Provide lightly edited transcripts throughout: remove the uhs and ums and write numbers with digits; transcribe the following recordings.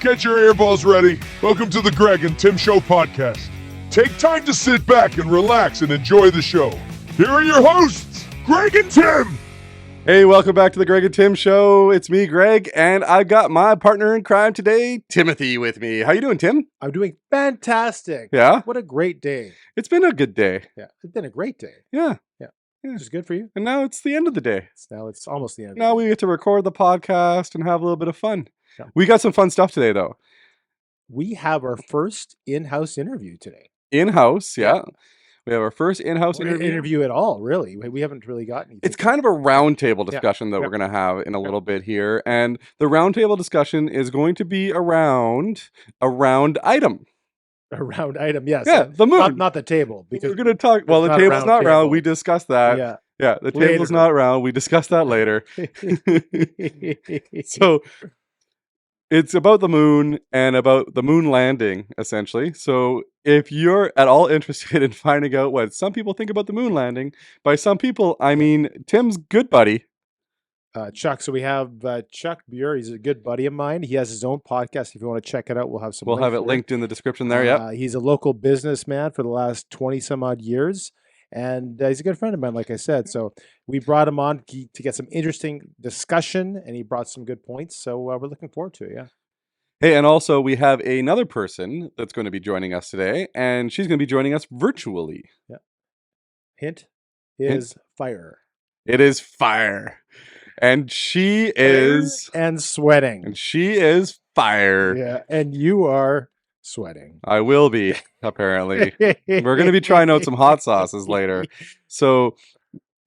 Get your earballs ready. Welcome to the Greg and Tim Show podcast. Take time to sit back and relax and enjoy the show. Here are your hosts, Greg and Tim. Hey, welcome back to the Greg and Tim Show. It's me, Greg, and I've got my partner in crime today, Timothy, with me. How you doing, Tim? I'm doing fantastic. Yeah? What a great day. It's been a good day. Yeah, it's been a great day. Yeah. Which is good for you. And now it's the end of the day. It's almost the end. Now we get to record the podcast and have a little bit of fun. Yeah. We got some fun stuff today, though. We have our first in-house interview today. In-house, yeah. We have our first in-house interview at all, really. We haven't really gotten anything. It's kind of a roundtable discussion that we're going to have in a little bit here. And the roundtable discussion is going to be around a round item. A round item, yes. Yeah, the moon. Not the table. Because we're going to talk. Well, the table's not round. We discussed that. Yeah, the table's not round. We discussed that later. So it's about the moon and about the moon landing, essentially. So if you're at all interested in finding out what some people think about the moon landing, by some people, I mean Tim's good buddy. Chuck. So we have Chuck Buhr. He's a good buddy of mine. He has his own podcast. If you want to check it out, we'll have some. We'll have it linked in the description there. Yeah. He's a local businessman for the last 20 some odd years. And he's a good friend of mine, like I said. So we brought him on to get some interesting discussion, and he brought some good points. So we're looking forward to it, yeah. Hey, and also we have another person that's going to be joining us today, and she's going to be joining us virtually. Yeah. Hint is fire. It is fire. And she is... And sweating. And she is fire. Yeah, and you are... sweating. I will be, apparently. We're going to be trying out some hot sauces later. So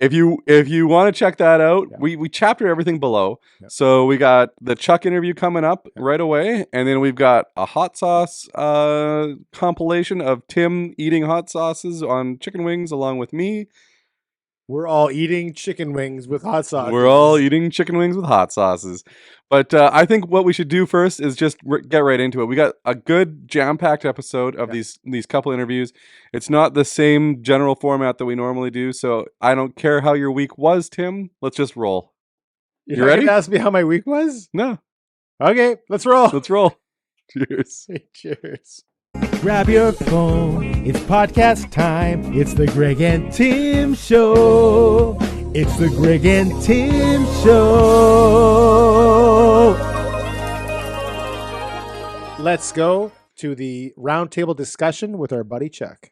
if you want to check that out, we chapter everything below. Yeah. So we got the Chuck interview coming up right away. And then we've got a hot sauce compilation of Tim eating hot sauces on chicken wings along with me. We're all eating chicken wings with hot sauces. We're all eating chicken wings with hot sauces. But I think what we should do first is just get right into it. We got a good jam-packed episode of these couple interviews. It's not the same general format that we normally do, so I don't care how your week was, Tim. Let's just roll. You ready? Ask me how my week was? No. Okay, let's roll. Let's roll. Cheers. Cheers. Grab your phone. It's podcast time. It's the Greg and Tim Show. It's the Greg and Tim Show. Let's go to the roundtable discussion with our buddy Chuck.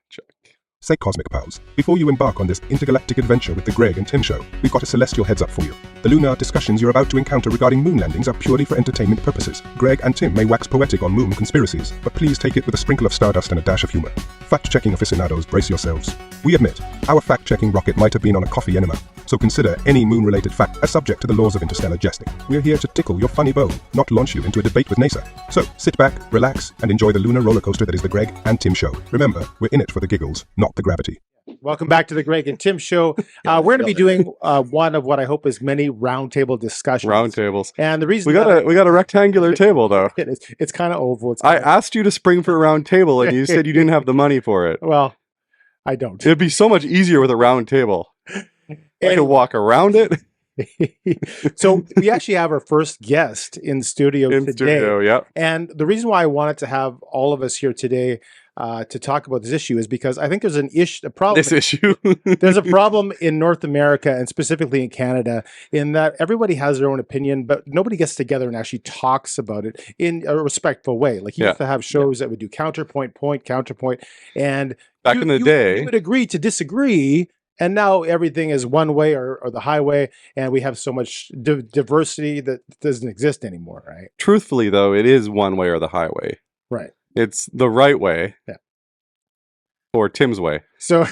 Say Cosmic Pals, before you embark on this intergalactic adventure with the Greg and Tim Show, we've got a celestial heads up for you. The lunar discussions you're about to encounter regarding moon landings are purely for entertainment purposes. Greg and Tim may wax poetic on moon conspiracies, but please take it with a sprinkle of stardust and a dash of humor. Fact-checking aficionados, brace yourselves. We admit, our fact-checking rocket might have been on a coffee enema, so consider any moon-related fact as subject to the laws of interstellar jesting. We're here to tickle your funny bone, not launch you into a debate with NASA. So sit back, relax, and enjoy the lunar roller coaster that is the Greg and Tim Show. Remember, we're in it for the giggles, not the gravity. Welcome back to the Greg and Tim Show. We're going to be doing one of what I hope is many roundtable discussions. Roundtables. And the reason we got a rectangular table though. It's kind of oval. I asked you to spring for a round table, and you said you didn't have the money for it. Well, I don't. It'd be so much easier with a round table. I could walk around it. So we actually have our first guest in studio today. Studio, yeah. And the reason why I wanted to have all of us here today to talk about this issue is because I think there's a problem. This issue. There's a problem in North America and specifically in Canada in that everybody has their own opinion, but nobody gets together and actually talks about it in a respectful way. Like you used to have shows that would do counterpoint, and back in the day, you would agree to disagree. And now everything is one way or the highway, and we have so much diversity that doesn't exist anymore, right? Truthfully, though, it is one way or the highway. Right. It's the right way. Yeah. Or Tim's way. So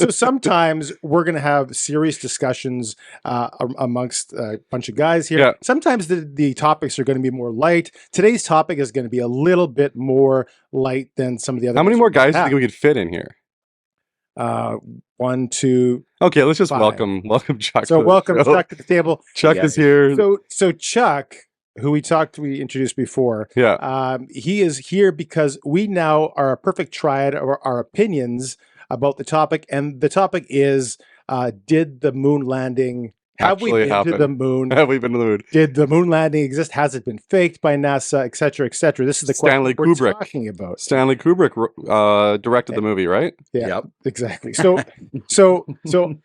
sometimes we're going to have serious discussions amongst a bunch of guys here. Yeah. Sometimes the topics are going to be more light. Today's topic is going to be a little bit more light than some of the other. How many more guys do you think we could fit in here? 1, 2. Okay, let's just 5. welcome Chuck. So welcome Chuck to the table. Chuck is here. So Chuck, who we introduced before. Yeah. He is here because we now are a perfect triad of our opinions about the topic, and the topic is: did the moon landing Have we actually been happened. to the moon? Have we been to the moon? Did the moon landing exist? Has it been faked by NASA, et cetera, et cetera? This is the Stanley question we're Kubrick. talking about. Stanley Kubrick directed the movie, right? Yeah, Yep. exactly. So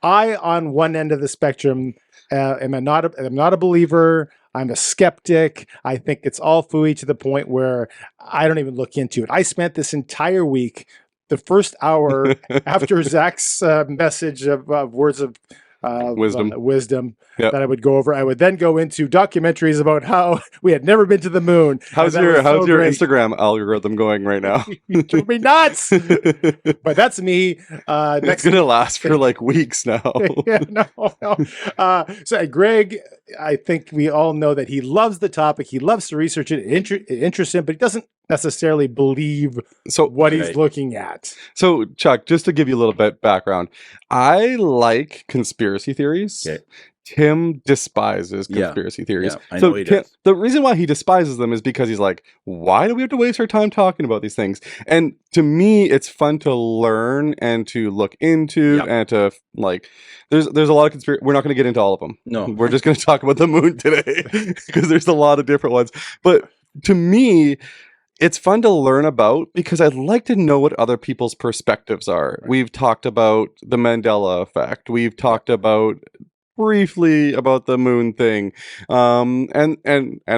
I, on one end of the spectrum, am not a believer. I'm a skeptic. I think it's all phooey to the point where I don't even look into it. I spent this entire week, the first hour after Zach's message of words of wisdom Yep. that I would go over. I would then go into documentaries about how we had never been to the moon. How's And that was your so great. Instagram algorithm going right now? You drove me nuts. But that's me. It's gonna last for like weeks now. Yeah, no. So Greg, I think we all know that he loves the topic. He loves to research it. It interests him, but he doesn't necessarily believe So what he's Right. looking at. So, Chuck, just to give you a little bit background, I like conspiracy theories. Okay. Tim despises Yeah. conspiracy theories. Yeah, I know he does. The reason why he despises them is because he's like, why do we have to waste our time talking about these things? And to me, it's fun to learn and to look into Yeah. and to like, there's a lot of conspiracy. We're not going to get into all of them. No. We're just going to talk about the moon today because there's a lot of different ones. But to me, it's fun to learn about because I'd like to know what other people's perspectives are. Right. We've talked about the Mandela effect. We've talked about briefly about the moon thing, and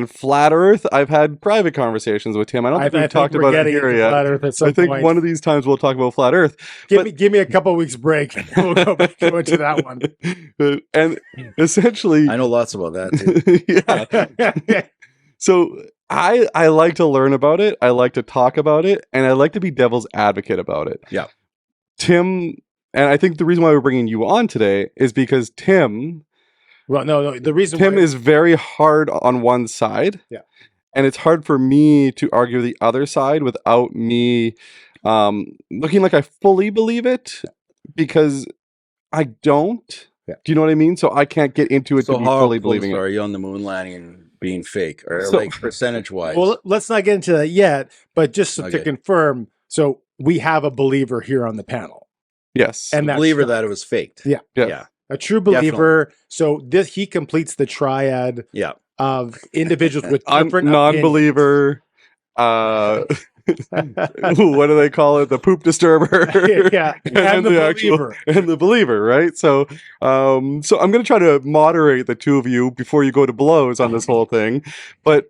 flat Earth. I've had private conversations with him. I don't think we've talked about it here yet. I I think one of these times we'll talk about flat Earth. Give me a couple weeks break, and we'll go into that one. And essentially, I know lots about that too. yeah. So I like to learn about it. I like to talk about it, and I like to be devil's advocate about it. Yeah. Tim, and I think the reason why we're bringing you on today is because Tim Well, no. The reason Tim why is very hard on one side. Yeah. And it's hard for me to argue the other side without me looking like I fully believe it because I don't. Yeah. Do you know what I mean? So I can't get into it So to be how fully close believing it. are you on the moon landing and being fake, or So- like percentage wise? Well, let's not get into that yet. But just to Okay. confirm, so we have a believer here on the panel, Yes. and that's believer Chuck. that it was faked. Yeah. Yeah. Yeah. A true believer. So he completes the triad Yeah. of individuals with I'm different non-believer. What do they call it? The poop disturber. opinions. Yeah, and the believer. and the believer, right? So, so I'm going to try to moderate the two of you before you go to blows on this whole thing. But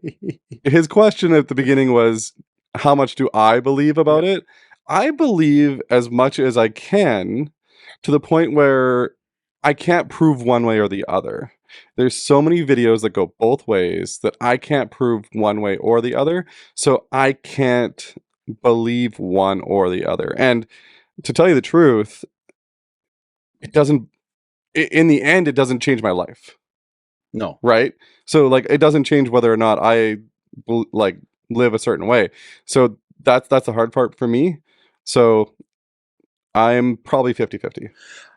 his question at the beginning was, how much do I believe about it? I believe as much as I can, to the point where I can't prove one way or the other. There's so many videos that go both ways that I can't prove one way or the other. So I can't believe one or the other. And to tell you the truth, it doesn't, in the end, it doesn't change my life. No. Right? So like, it doesn't change whether or not I like live a certain way. So that's the hard part for me. So I'm probably 50-50.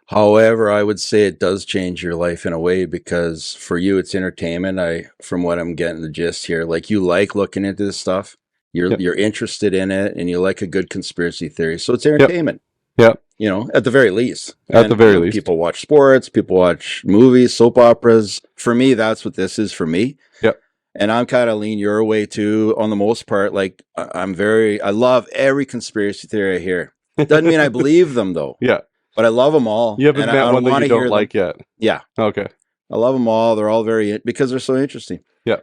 However, I would say it does change your life in a way because for you, it's entertainment. From what I'm getting the gist here, like you like looking into this stuff. You're interested in it, and you like a good conspiracy theory. So it's entertainment. Yep. You know, at the very least. At the very least. People watch sports. People watch movies, soap operas. For me, that's what this is for me. Yep. And I'm kind of lean your way too, on the most part. Like I love every conspiracy theory I hear. Doesn't mean I believe them though. Yeah. But I love them all. You haven't and met I one that wanna you don't hear like them. yet. Yeah. Okay. I love them all. They're all because they're so interesting. Yeah.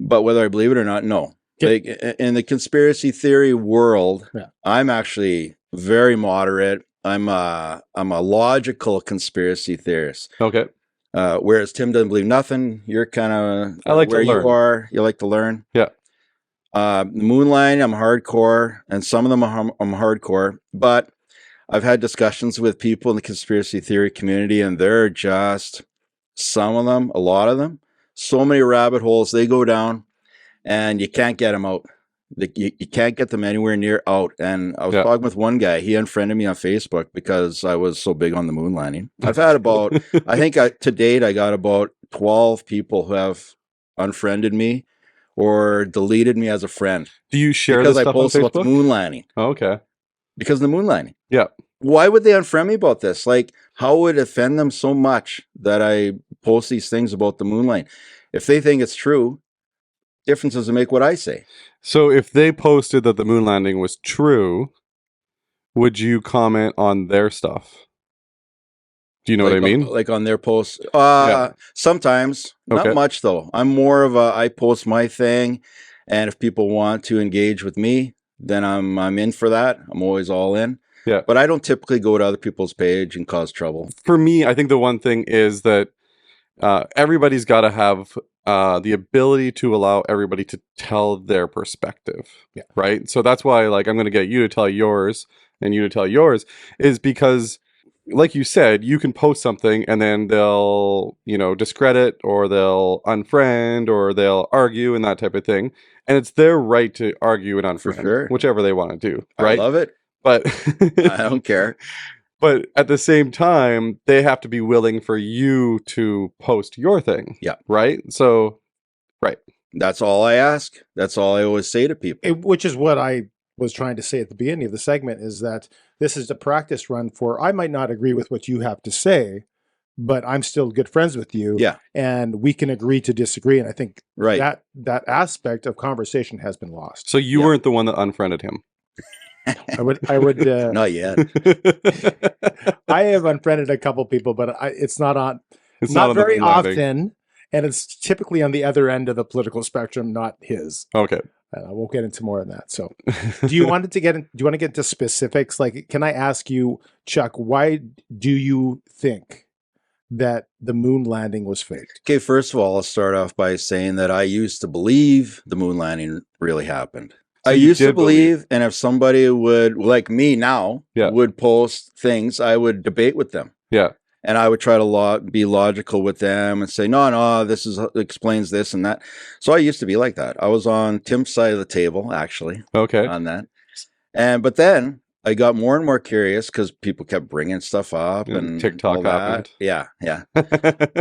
But whether I believe it or not, no. Okay. Like, in the conspiracy theory world, Yeah. I'm actually very moderate. I'm a logical conspiracy theorist. Okay. Whereas Tim doesn't believe nothing. You're kind of I like to where learn. you are. You like to learn. Yeah. Moonlighting, I'm hardcore, and some of them I'm hardcore. But I've had discussions with people in the conspiracy theory community, and they're just some of them, a lot of them, so many rabbit holes they go down, and you can't get them out. You can't get them anywhere near out. And I was talking with one guy. He unfriended me on Facebook because I was so big on the moon landing. I've had about, I think to date, I got about 12 people who have unfriended me or deleted me as a friend. Do you share because this I stuff on posted about the Facebook? moon landing. Oh, okay. Because of the moon landing. Yeah. Why would they unfriend me about this? Like, how would it offend them so much that I post these things about the moonlight. If they think it's true, difference doesn't make what I say. So if they posted that the moon landing was true, would you comment on their stuff? Do you know what I mean? Like on their posts? Yeah. Sometimes. Not Okay. much, though. I'm more of I post my thing, and if people want to engage with me, then I'm in for that. I'm always all in. Yeah. But I don't typically go to other people's page and cause trouble. For me, I think the one thing is that everybody's got to have the ability to allow everybody to tell their perspective. Yeah. Right. So that's why, like, I'm going to get you to tell yours and you to tell yours, is because, like you said, you can post something and then they'll, discredit or they'll unfriend or they'll argue and that type of thing. And it's their right to argue and unfriend, For sure. whichever they want to do. Right. I love it. But I don't care. But at the same time, they have to be willing for you to post your thing. Yeah. Right? So, right. That's all I ask. That's all I always say to people. Which is what I was trying to say at the beginning of the segment, is that this is a practice run for, I might not agree with what you have to say, but I'm still good friends with you. Yeah. And we can agree to disagree. And I think Right. that aspect of conversation has been lost. So you weren't the one that unfriended him. I would Not yet. I have unfriended a couple people, but it's not on, It's not on the very moon landing. often. And it's typically on the other end of the political spectrum, not his. Okay. I won't get into more on that. So do you want to get into specifics? Like, can I ask you, Chuck, why do you think that the moon landing was faked? Okay, first of all, I'll start off by saying that I used to believe the moon landing really happened. So I you used to did believe, and if somebody would, like me now, would post things, I would debate with them. Yeah. And I would try to be logical with them and say, no, this explains this and that. So I used to be like that. I was on Tim's side of the table, actually, Okay. on that. But then I got more and more curious because people kept bringing stuff up and TikTok all that. happened. Yeah.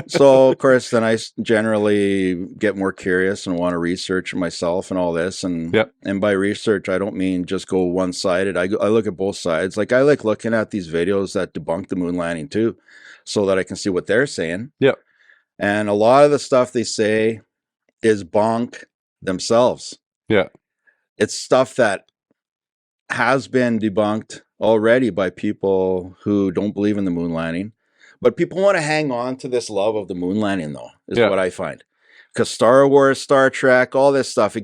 So, of course, then I generally get more curious and want to research myself and all this. And by research, I don't mean just go one-sided. I look at both sides. Like, I like looking at these videos that debunk the moon landing, too, so that I can see what they're saying. Yep. And a lot of the stuff they say is bonk themselves. Yeah. It's stuff that has been debunked already by people who don't believe in the moon landing. But people want to hang on to this love of the moon landing, though, is what I find. Because Star Wars, Star Trek, all this stuff,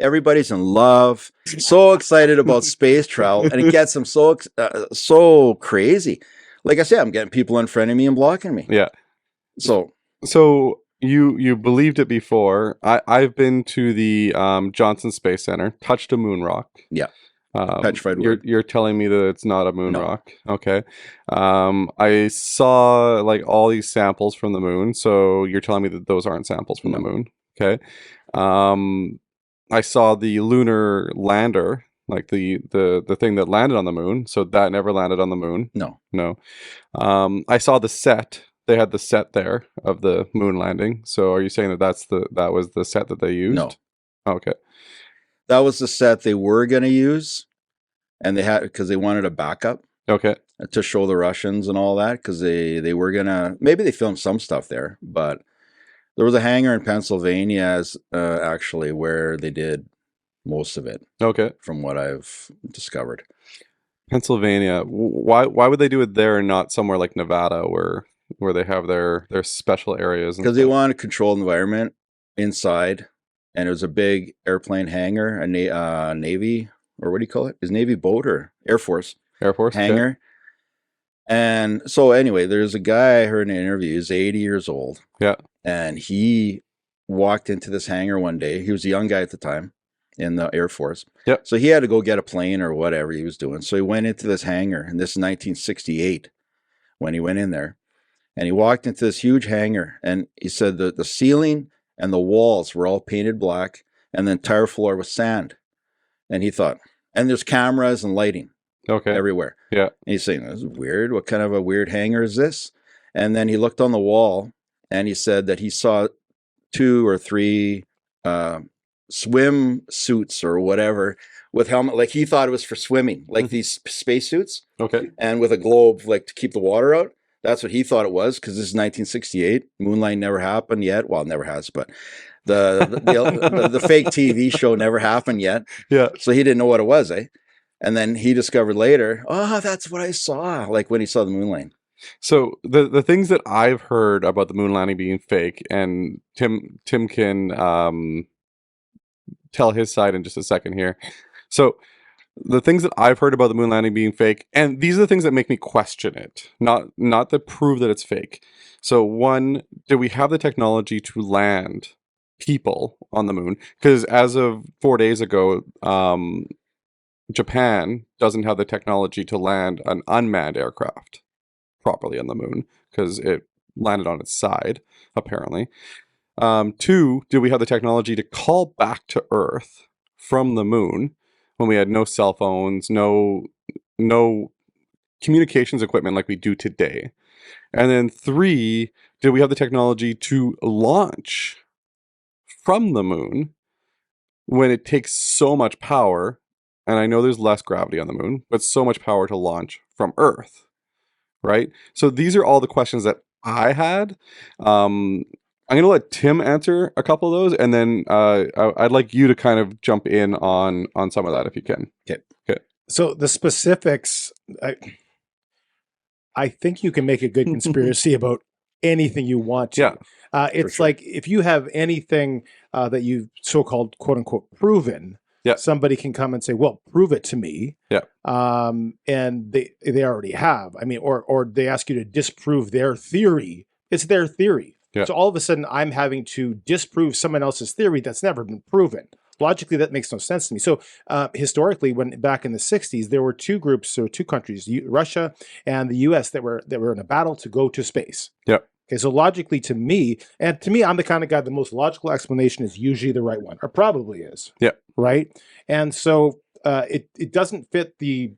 everybody's in love, so excited about space travel, and it gets them so crazy. Like I said, I'm getting people unfriending me and blocking me. Yeah. So you believed it before. I've been to the Johnson Space Center, touched a moon rock. Yeah. Petrified wood. You're telling me that it's not a moon rock. Okay. I saw like all these samples from the moon. So you're telling me that those aren't samples from the moon. Okay. I saw the lunar lander, like the thing that landed on the moon. So that never landed on the moon. No. I saw the set. They had the set there of the moon landing. So are you saying that that was the set that they used? No. Okay. That was the set they were going to use, and they had, because they wanted a backup. Okay. To show the Russians and all that, because they were going to, maybe they filmed some stuff there, but there was a hangar in Pennsylvania, actually, where they did most of it. Okay. From what I've discovered. Pennsylvania. Why would they do it there and not somewhere like Nevada where they have their special areas? Because they want a controlled environment inside. And it was a big airplane hangar, a Navy, or what do you call it? Is Navy boat or Air Force? Air Force hangar. Yeah. And so anyway, there's a guy I heard in an interview. He's 80 years old. Yeah. And he walked into this hangar one day. He was a young guy at the time in the Air Force. Yep. So he had to go get a plane or whatever he was doing. So he went into this hangar, and this is 1968 when he went in there. And he walked into this huge hangar, and he said that the ceiling and the walls were all painted black, and the entire floor was sand. And he thought, and there's cameras and lighting everywhere. Yeah. And he's saying, this is weird. What kind of a weird hangar is this? And then he looked on the wall, and he said that he saw 2 or 3 swim suits or whatever with helmet. Like he thought it was for swimming, like these space suits. Okay. And with a globe, like to keep the water out. That's what he thought it was, because this is 1968. Moonlight never happened yet. Well, it never has, but the fake TV show never happened yet. Yeah. So he didn't know what it was, eh? And then he discovered later, oh, that's what I saw, like when he saw the moon landing. So the things that I've heard about the moon landing being fake, and Tim can tell his side in just a second here. So the things that I've heard about the moon landing being fake, and these are the things that make me question it, not that prove that it's fake. So one, do we have the technology to land people on the moon? Because as of 4 days ago, Japan doesn't have the technology to land an unmanned aircraft properly on the moon because it landed on its side, apparently. Two, do we have the technology to call back to Earth from the moon when we had no cell phones, no communications equipment like we do today? And then three, do we have the technology to launch from the moon when it takes so much power? And I know there's less gravity on the moon, but so much power to launch from Earth, right? So these are all the questions that I had. I'm going to let Tim answer a couple of those, and then I'd like you to kind of jump in on some of that if you can. Okay. So the specifics, I think you can make a good conspiracy about anything you want to. Yeah, it's sure. like if you have anything that you've so-called quote unquote proven, yeah, somebody can come and say, well, prove it to me. Yeah. And they already have. I mean, or they ask you to disprove their theory. It's their theory. Yeah. So all of a sudden I'm having to disprove someone else's theory that's never been proven. Logically, that makes no sense to me. So historically, when back in the 60s, there were two groups or two countries, Russia and the US, that were in a battle to go to space. Yeah. Okay, so logically to me, I'm the kind of guy, the most logical explanation is usually the right one, or probably is. Yeah. Right? And so it doesn't fit the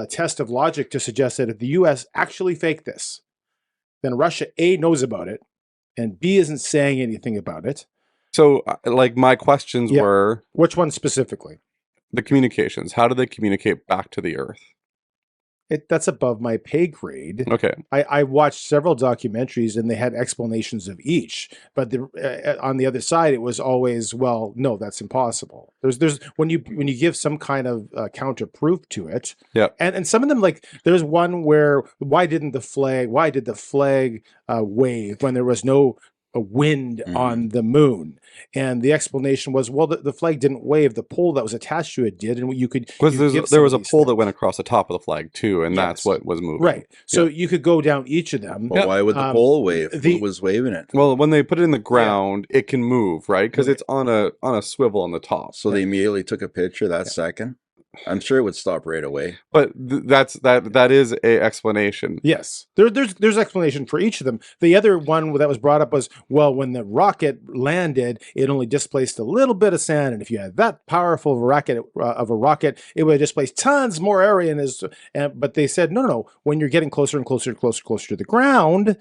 test of logic to suggest that if the US actually faked this, then Russia, A, knows about it, and B, isn't saying anything about it. So, like, my questions were... Which one specifically? The communications. How do they communicate back to the Earth? That's above my pay grade. Okay. I watched several documentaries and they had explanations of each, but on the other side, it was always, well, no, that's impossible. There's when you give some kind of counter proof to it. Yeah. And some of them, like there's one where why did the flag wave when there was no wind on the moon? And the explanation was, well, the flag didn't wave, the pole that was attached to it did, and you could there was a pole that went across the top of the flag too, and that's what was moving, right? So you could go down each of them. Well, why would the pole wave? Who was waving it? Well, when they put it in the ground, it can move, right? Because it's on a swivel on the top. So they immediately took a picture that second. I'm sure it would stop right away. But that is a explanation. Yes, there's explanation for each of them. The other one that was brought up was, well, when the rocket landed, it only displaced a little bit of sand, and if you had that powerful of a rocket, it would displace tons more area. But they said no. When you're getting closer and closer to the ground,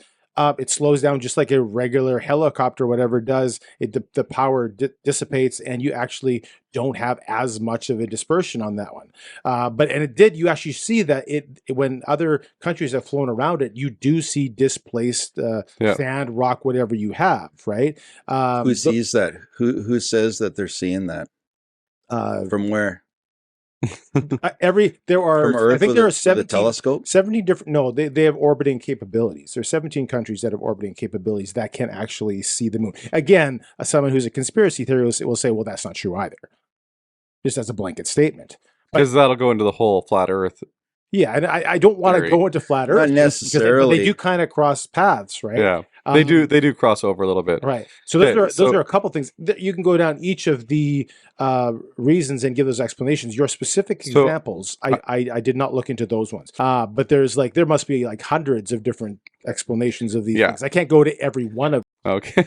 it slows down just like a regular helicopter, whatever it does. The power dissipates, and you actually don't have as much of a dispersion on that one. You actually see that when other countries have flown around it, you do see displaced sand, rock, whatever you have, right? Who sees that? Who says that they're seeing that? From where? From Earth, I think there are 17 telescope. 17 different. No, they have orbiting capabilities. There's 17 countries that have orbiting capabilities that can actually see the moon. Again, someone who's a conspiracy theorist will say, well, that's not true either, just as a blanket statement. Because that'll go into the whole flat Earth. Yeah, and I don't want to go into flat Earth. Not necessarily. But they do kind of cross paths, right? Yeah, they do cross over a little bit. Right. So those are a couple things. You can go down each of the reasons and give those explanations. Your specific examples, I did not look into those ones. But there must be like hundreds of different explanations of these things. I can't go to every one of them. Okay.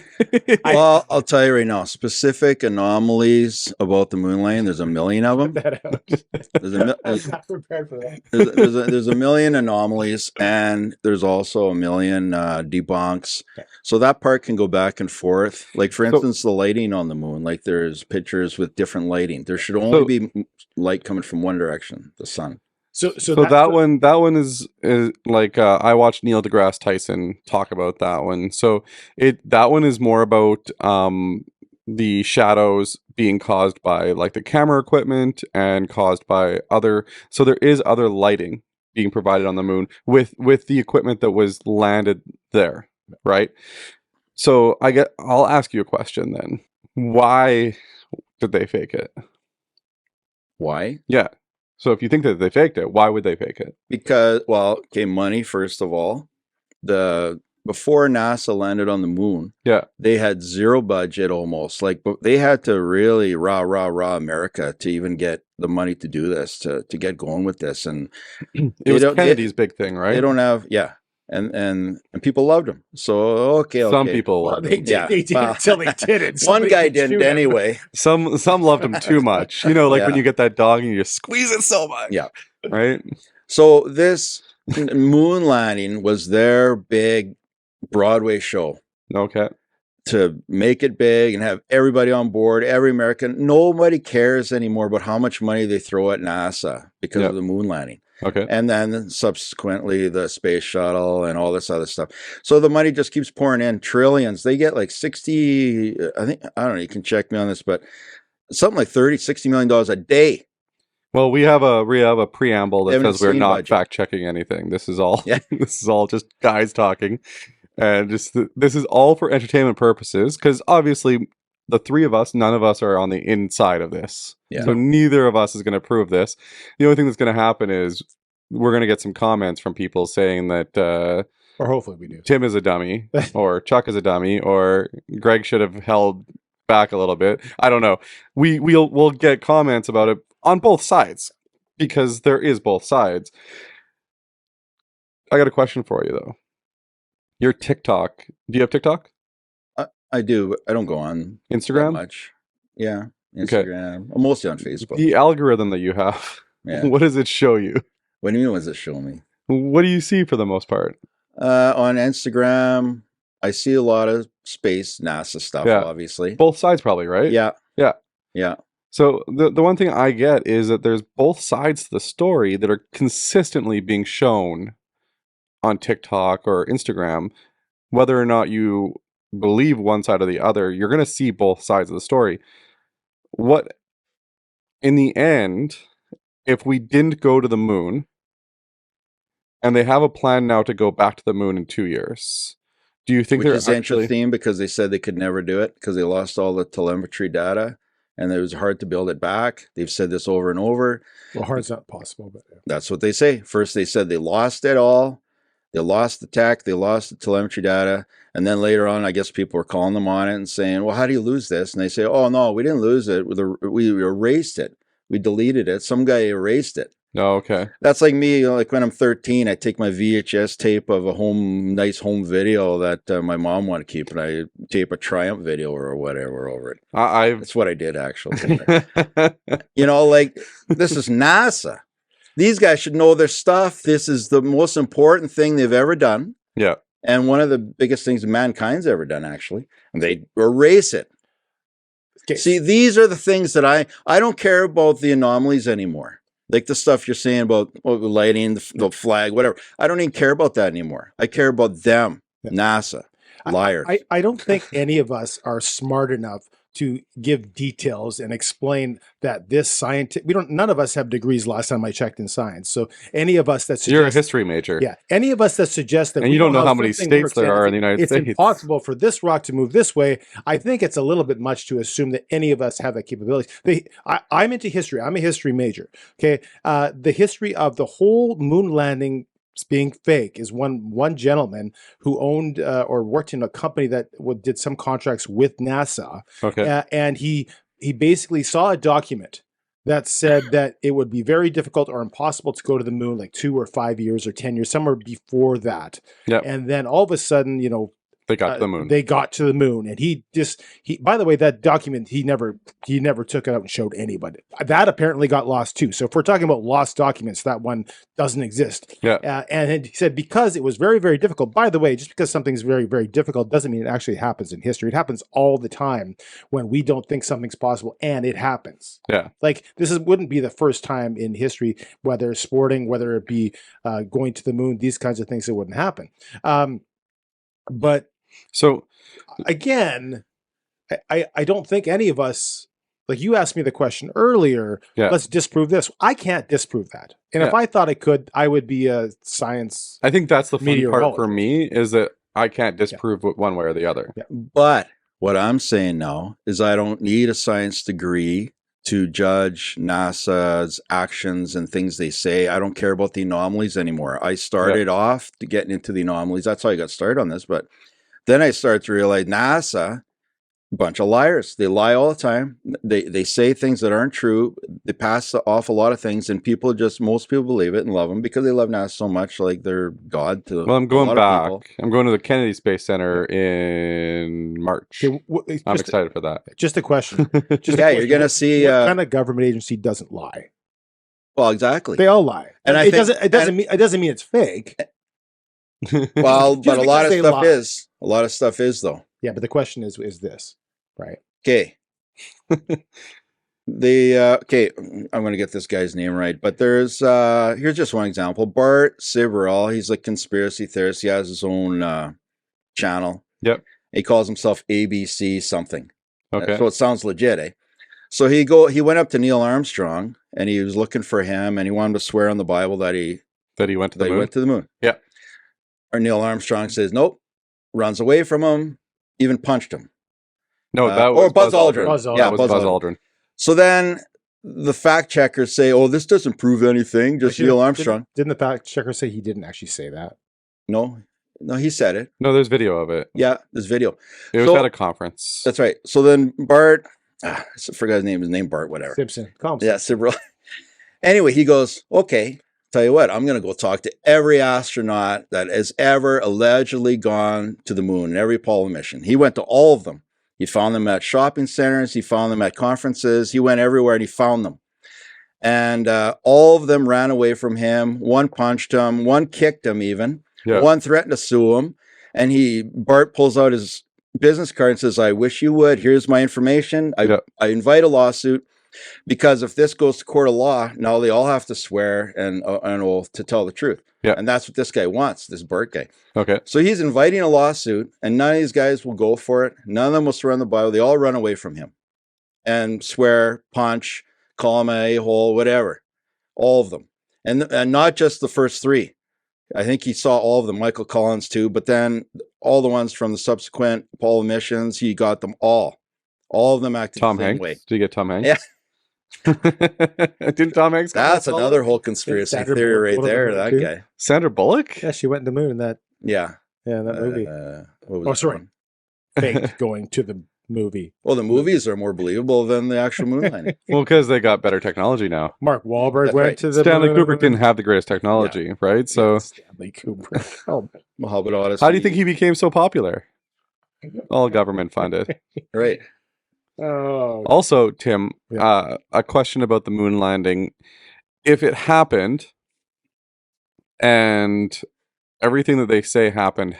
Well, I'll tell you right now, specific anomalies about the moon landing, there's a million of them. I'm not prepared for that. There's a million anomalies, and there's also a million debunks. Okay. So that part can go back and forth. Like, for instance, the lighting on the moon, like there's pictures with different lighting. There should only be light coming from one direction, the sun. So that one is like I watched Neil deGrasse Tyson talk about that one. So that one is more about the shadows being caused by like the camera equipment and caused by other. So there is other lighting being provided on the moon with the equipment that was landed there, right? So I'll ask you a question then. Why did they fake it? Why? Yeah. So if you think that they faked it, why would they fake it? Because, well, okay, money, first of all. Before NASA landed on the moon, Yeah. they had zero budget almost. Like, but they had to really rah America to even get the money to do this, to get going with this. And it was Kennedy's big thing, right? They don't have, yeah. And people loved him. So okay. Some people well, loved they him. did, they did until they didn't. One guy didn't anyway. Some loved him too much. You know, like when you get that dog and you just squeeze it so much. Yeah. Right. So this moon landing was their big Broadway show. Okay. To make it big and have everybody on board, every American. Nobody cares anymore about how much money they throw at NASA because of the moon landing. Okay. And then subsequently the space shuttle and all this other stuff. So the money just keeps pouring in, trillions. They get like 60, I don't know, you can check me on this, but something like $60 million a day. Well, we have a preamble that says we're not budget. fact checking anything. This is all this is all just guys talking. And just this is all for entertainment purposes, because obviously the three of us, none of us are on the inside of this. Yeah. So neither of us is going to prove this. The only thing that's going to happen is we're going to get some comments from people saying that or hopefully we do. Tim is a dummy, or Chuck is a dummy, or Greg should have held back a little bit. I don't know. We'll get comments about it on both sides, because there is both sides. I got a question for you though. Your TikTok. Do you have TikTok? I do, but I don't go on Instagram much. Yeah, Instagram. Okay. I'm mostly on Facebook. The algorithm that you have. Yeah. What does it show you? What do you mean? What does it show me? What do you see for the most part? On Instagram, I see a lot of space NASA stuff. Obviously, both sides probably, right? Yeah. So the one thing I get is that there's both sides to the story that are consistently being shown on TikTok or Instagram. Whether or not you believe one side or the other, you're going to see both sides of the story. What, in the end, if we didn't go to the moon, and they have a plan now to go back to the moon in 2 years, do you think they're interesting because they said they could never do it because they lost all the telemetry data and it was hard to build it back? They've said this over and over. Well, hard's not possible, but that's what they say. First, they said they lost it all. They lost the tech, they lost the telemetry data, and then later on, I guess people were calling them on it and saying, well, how do you lose this? And they say, oh, no, we didn't lose it. We erased it. We deleted it. Some guy erased it. Oh, okay. That's like me, like when I'm 13, I take my VHS tape of a nice home video that my mom wanted to keep, and I tape a Triumph video or whatever over it. That's what I did, actually. Like, this is NASA. These guys should know their stuff. This is the most important thing they've ever done. Yeah. And one of the biggest things mankind's ever done, actually. And they erase it. Okay. See, these are the things that I don't care about the anomalies anymore. Like the stuff you're saying about lighting, the flag, whatever. I don't even care about that anymore. I care about them, NASA, liars. I don't think any of us are smart enough to give details and explain that this scientific, none of us have degrees last time I checked in science. So any of us that you're a history major. Yeah. Any of us that suggest that and you don't know how many states there are in the United States. It's impossible for this rock to move this way. I think it's a little bit much to assume that any of us have that capability. I'm into history. I'm a history major. Okay. The history of the whole moon landing being fake is one gentleman who owned or worked in a company that did some contracts with NASA. Okay. And he basically saw a document that said that it would be very difficult or impossible to go to the moon like 2 or 5 years or 10 years, somewhere before that. Yep. And then all of a sudden, They got to the moon. They got to the moon, and he by the way, that document he never took it out and showed anybody. That apparently got lost too. So if we're talking about lost documents, that one doesn't exist. Yeah. And he said because it was very, very difficult. By the way, just because something's very, very difficult doesn't mean it actually happens in history. It happens all the time when we don't think something's possible, and it happens. Yeah. Like wouldn't be the first time in history, whether sporting, whether it be going to the moon, these kinds of things, it wouldn't happen. But so again, I don't think any of us, like you asked me the question earlier, let's disprove this. I can't disprove that. And if I thought I could, I would be a science. I think that's the fun part for me is that I can't disprove one way or the other. Yeah. But what I'm saying now is I don't need a science degree to judge NASA's actions and things they say. I don't care about the anomalies anymore. I started off to getting into the anomalies. That's how I got started on this. But then I started to realize NASA, a bunch of liars. They lie all the time. They say things that aren't true. They pass off a lot of things, and most people believe it and love them because they love NASA so much, like they're God to. Well, I'm going back. I'm going to the Kennedy Space Center in March. Okay, I'm excited for that. Just a question. You're going to see. What kind of government agency doesn't lie? Well, exactly. They all lie, and it doesn't mean it's fake. Well, but a lot of stuff is. A lot of stuff is though. Yeah, but the question is this, right? Okay. Okay, I'm going to get this guy's name right, but here's just one example. Bart Sibrel, he's a conspiracy theorist. He has his own channel. Yep. He calls himself ABC something. Okay. So it sounds legit, eh? So he went up to Neil Armstrong and he was looking for him and he wanted to swear on the Bible that he went to the moon. Yeah. Or Neil Armstrong says nope. Runs away from him, even punched him. No, that was Buzz Aldrin. Yeah, Buzz Aldrin. So then the fact checkers say, "Oh, this doesn't prove anything. Just Neil Armstrong." Didn't the fact checker say he didn't actually say that? No, he said it. No, there's video of it. Yeah, there's video. It was at a conference. That's right. So then Bart, I forgot his name. His name Bart, whatever. Simpson. Yeah, Sibrel. Anyway, he goes, "Okay. Tell you what, I'm going to go talk to every astronaut that has ever allegedly gone to the moon, every Apollo mission." He went to all of them. He found them at shopping centers. He found them at conferences. He went everywhere and he found them. And all of them ran away from him. One punched him. One kicked him even. Yeah. One threatened to sue him. And Bart pulls out his business card and says, "I wish you would. Here's my information. I invite a lawsuit. Because if this goes to court of law, now they all have to swear and an oath to tell the truth." Yeah. And that's what this guy wants, this Burt guy. Okay. So he's inviting a lawsuit, and none of these guys will go for it. None of them will swear on the Bible. They all run away from him and swear, punch, call him an a-hole, whatever. All of them. And not just the first three. I think he saw all of them, Michael Collins too, but then all the ones from the subsequent Apollo missions, he got them all. All of them acted the same way. Did you get Tom Hanks? Yeah. Didn't Tom Hanks? That's another whole conspiracy theory right there. That guy, Sandra Bullock. Yeah, she went to the moon in that. Yeah, that movie. Faked going to the movie. Well, the movies are more believable than the actual moon landing. Well, because they got better technology now. Mark Wahlberg went to the Stanley moon. Kubrick didn't have the greatest technology, right? So Stanley Kubrick. Oh, how do you think he became so popular? All government funded, right? Oh. Also, Tim, a question about the moon landing. If it happened and everything that they say happened,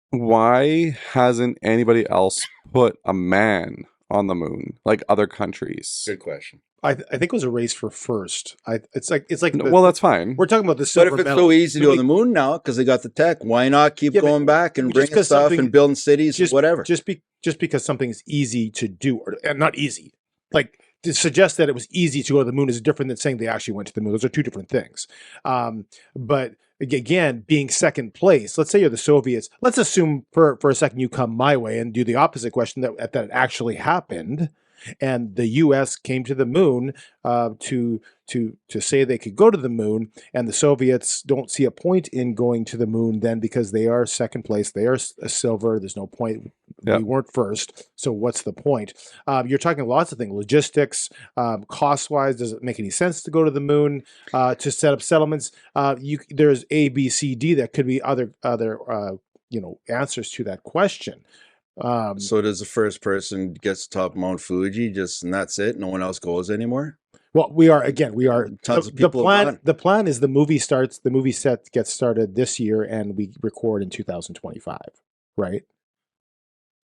why hasn't anybody else put a man on the moon like other countries? Good question. I think it was a race for first. It's like well, that's fine. We're talking about the silver medal. But if it's medal. so easy to go to the moon now because they got the tech, why not keep going back and bringing stuff and building cities, whatever? Just because something's easy to do, or not easy, like to suggest that it was easy to go to the moon is different than saying they actually went to the moon. Those are two different things. But again, being second place, let's say you're the Soviets. Let's assume for a second you come my way and do the opposite question that it actually happened. And the U.S. came to the moon to say they could go to the moon, and the Soviets don't see a point in going to the moon then because they are second place, they are a silver. There's no point. We weren't first, so what's the point? You're talking lots of things, logistics, cost-wise. Does it make any sense to go to the moon to set up settlements? There's A, B, C, D. That could be other answers to that question. So does the first person gets top Mount Fuji and that's it? No one else goes anymore? Well, we are Tons of people have gone. The plan is the movie set gets started this year and we record in 2025, right?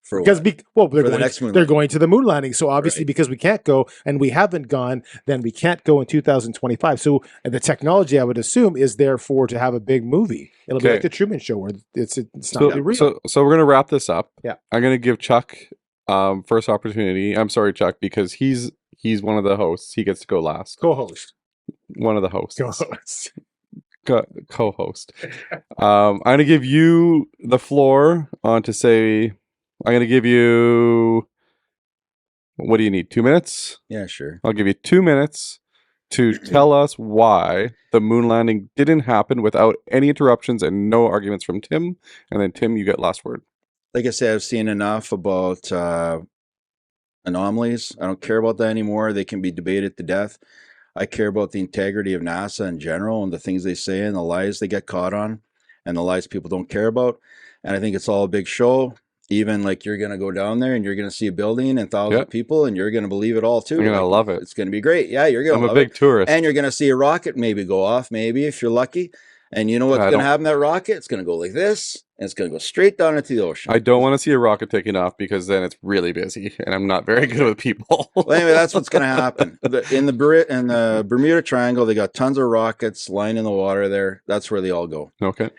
For Because what? they're going to the moon landing. So obviously, Right. because we can't go and we haven't gone, then we can't go in 2025. So the technology, I would assume, is therefore to have a big movie. It'll be Okay. like the Truman Show, where it's not really real. So we're gonna wrap this up. Yeah. I'm gonna give Chuck first opportunity. I'm sorry, Chuck, because he's one of the hosts. He gets to go last. Co-host. One of the hosts. Co-host. Co-host. I'm gonna give you the floor on to say. I'm gonna give you. What do you need? 2 minutes? Yeah, sure. I'll give you 2 minutes to tell us why the moon landing didn't happen without any interruptions and no arguments from Tim. And then Tim, you get last word. Like I said, I've seen enough about anomalies. I don't care about that anymore. They can be debated to death. I care about the integrity of NASA in general and the things they say and the lies they get caught on and the lies people don't care about. And I think it's all a big show. Even like you're going to go down there and you're going to see a building and thousands of people and you're going to believe it all too. You're going to love it. It's going to be great. Yeah, you're going to love it. I'm a big tourist. And you're going to see a rocket maybe go off, maybe if you're lucky. And you know what's going to happen to that rocket? It's going to go like this and it's going to go straight down into the ocean. I don't want to see a rocket taking off because then it's really busy and I'm not very good with people. Well, anyway, that's what's going to happen. In the Bermuda Triangle, they got tons of rockets lying in the water there. That's where they all go. Okay.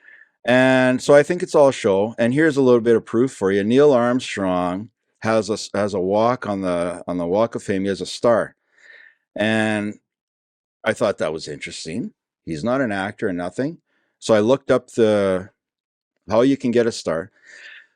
And so I think it's all show. And here's a little bit of proof for you. Neil Armstrong has a walk on the Walk of Fame. He has a star. And I thought that was interesting. He's not an actor and nothing. So I looked up how you can get a star.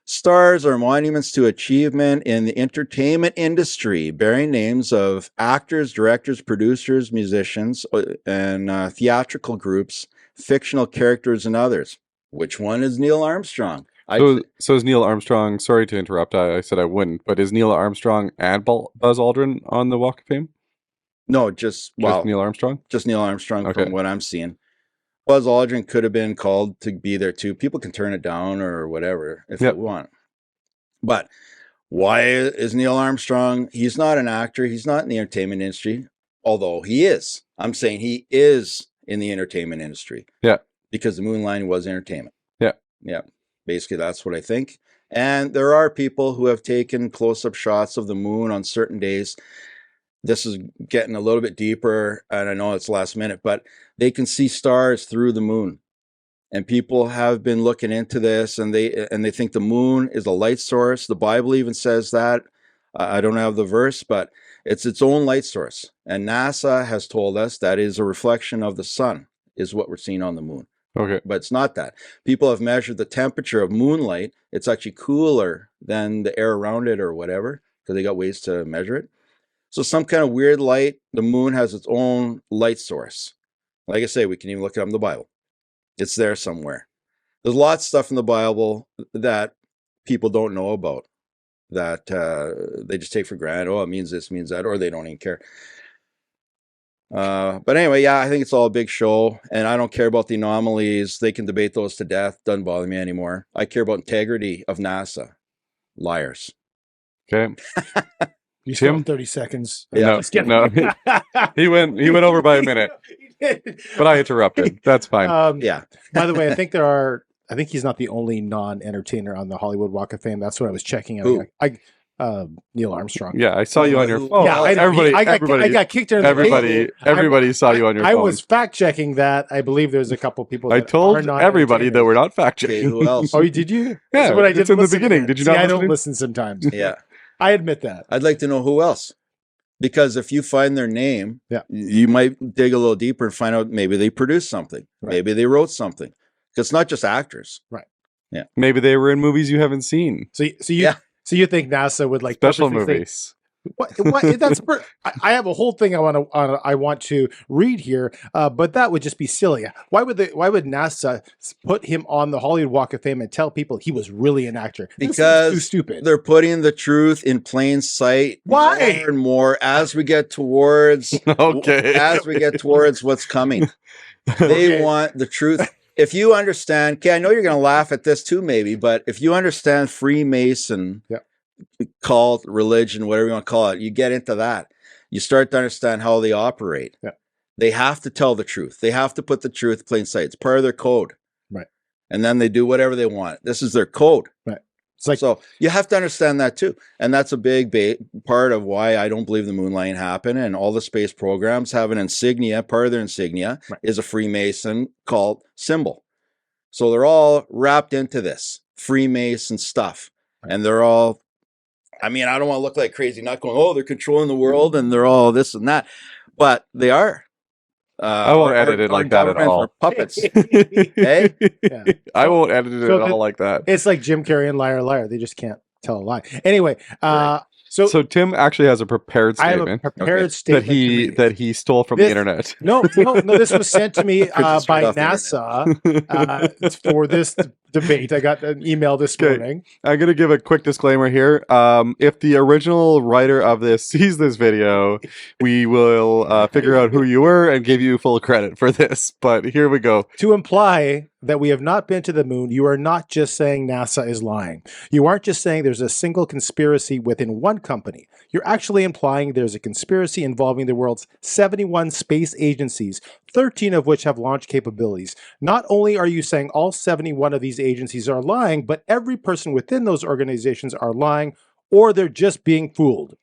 Stars are monuments to achievement in the entertainment industry, bearing names of actors, directors, producers, musicians, and theatrical groups, fictional characters, and others. Which one is Neil Armstrong? So is Neil Armstrong, sorry to interrupt, I said I wouldn't, but is Neil Armstrong and Buzz Aldrin on the Walk of Fame? No, just Neil Armstrong? Just Neil Armstrong Okay. from what I'm seeing. Buzz Aldrin could have been called to be there too. People can turn it down or whatever if they want. But why is Neil Armstrong? He's not an actor. He's not in the entertainment industry, although he is. I'm saying he is in the entertainment industry. Yeah. Because the moon landing was entertainment. Yeah. Yeah. Basically, that's what I think. And there are people who have taken close-up shots of the moon on certain days. This is getting a little bit deeper, and I know it's last minute, but they can see stars through the moon. And people have been looking into this, and they think the moon is a light source. The Bible even says that. I don't have the verse, but it's its own light source. And NASA has told us that is a reflection of the sun, is what we're seeing on the moon. Okay. But it's not that. People have measured the temperature of moonlight. It's actually cooler than the air around it or whatever, because they got ways to measure it. So some kind of weird light, the moon has its own light source. Like I say, we can even look it up in the Bible. It's there somewhere. There's lots of stuff in the Bible that people don't know about, that they just take for granted. Oh, it means this, means that, or they don't even care. But anyway, yeah, I think it's all a big show, and I don't care about the anomalies. They can debate those to death. Doesn't bother me anymore. I care about integrity of NASA. Liars. Okay. You Tim? still have 30 seconds. No, Just kidding. no. He went over by a minute, but I interrupted. That's fine. Yeah. By the way, I think he's not the only non-entertainer on the Hollywood Walk of Fame. That's what I was checking out. Who? Neil Armstrong. Yeah, I saw you on your phone. Yeah, I know. Everybody, I got kicked under the table. everybody saw you on your phone. I was fact checking that. I believe there's a couple people. I That told are not everybody that we're not fact Okay, checking. who else? Oh, did you? Yeah, That's what I it's didn't in the listen beginning. to. Did you See, not I listen don't to- listen sometimes. Yeah. I admit that. I'd like to know who else. Because if you find their name, Yeah. you might dig a little deeper and find out maybe they produced something. Right. Maybe they wrote something. 'Cause it's not just actors. Maybe they were in movies you haven't seen. So Yeah. you think NASA would like Special purposely think, movies. What I have a whole thing I want to read here, but that would just be silly. Why would NASA put him on the Hollywood Walk of Fame and tell people he was really an actor? This seems Because too stupid. they're putting the truth in plain sight. Why? More and more as we get towards Okay. what's coming. They want the truth if you understand, okay, I know you're going to laugh at this too, maybe, but if you understand Freemason cult, religion, whatever you want to call it, you get into that. You start to understand how they operate. Yeah. They have to tell the truth. They have to put the truth in plain sight. It's part of their code. Right. And then they do whatever they want. This is their code. Right. It's like, so you have to understand that too. And that's a big part of why I don't believe the moon landing happened. And all the space programs have an insignia. Part of their insignia is a Freemason cult symbol. So they're all wrapped into this Freemason stuff. Right. And they're all, I mean, I don't want to look like crazy nut going, oh, they're controlling the world and they're all this and that. But they are. I won't edit it like that at all. Puppets. Hey? Yeah. I won't edit it at all like that. It's like Jim Carrey and Liar Liar. They just can't tell a lie. Anyway, so Tim actually has a prepared statement. I have a prepared statement that he stole from the internet. No, this was sent to me by NASA for this debate. I got an email this morning. I'm going to give a quick disclaimer here. If the original writer of this sees this video, we will figure out who you were and give you full credit for this. But here we go. To imply that we have not been to the moon, you are not just saying NASA is lying. You aren't just saying there's a single conspiracy within one company. You're actually implying there's a conspiracy involving the world's 71 space agencies, 13 of which have launch capabilities. Not only are you saying all 71 of these agencies are lying, but every person within those organizations are lying, or they're just being fooled.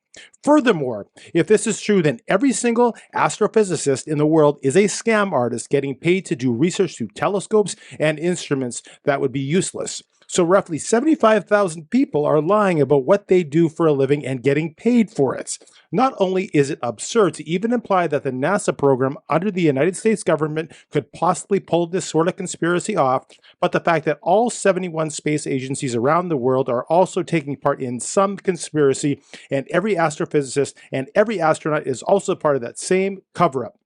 Furthermore, if this is true, then every single astrophysicist in the world is a scam artist getting paid to do research through telescopes and instruments that would be useless. So roughly 75,000 people are lying about what they do for a living and getting paid for it. Not only is it absurd to even imply that the NASA program under the United States government could possibly pull this sort of conspiracy off, but the fact that all 71 space agencies around the world are also taking part in some conspiracy, and every astrophysicist and every astronaut is also part of that same cover-up.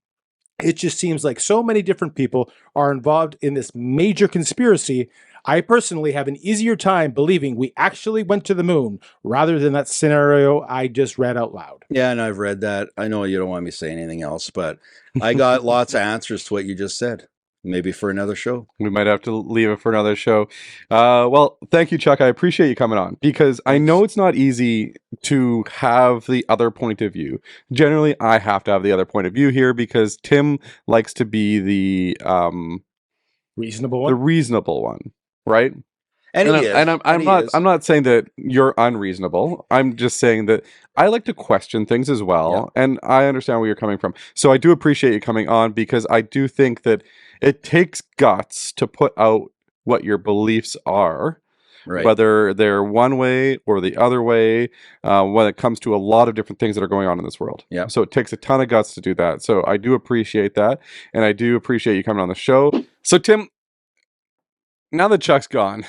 It just seems like so many different people are involved in this major conspiracy. I personally have an easier time believing we actually went to the moon rather than that scenario I just read out loud. Yeah, and I've read that. I know you don't want me to say anything else, but I got lots of answers to what you just said. Maybe for another show. We might have to leave it for another show. Well, thank you, Chuck. I appreciate you coming on because I know it's not easy to have the other point of view. Generally, I have to have the other point of view here because Tim likes to be the reasonable one. The reasonable one, right? And I'm not saying that you're unreasonable. I'm just saying that I like to question things as well, and I understand where you're coming from. So I do appreciate you coming on because I do think that it takes guts to put out what your beliefs are, whether they're one way or the other way, when it comes to a lot of different things that are going on in this world. Yeah. So it takes a ton of guts to do that. So I do appreciate that, and I do appreciate you coming on the show. So Tim, now that Chuck's gone,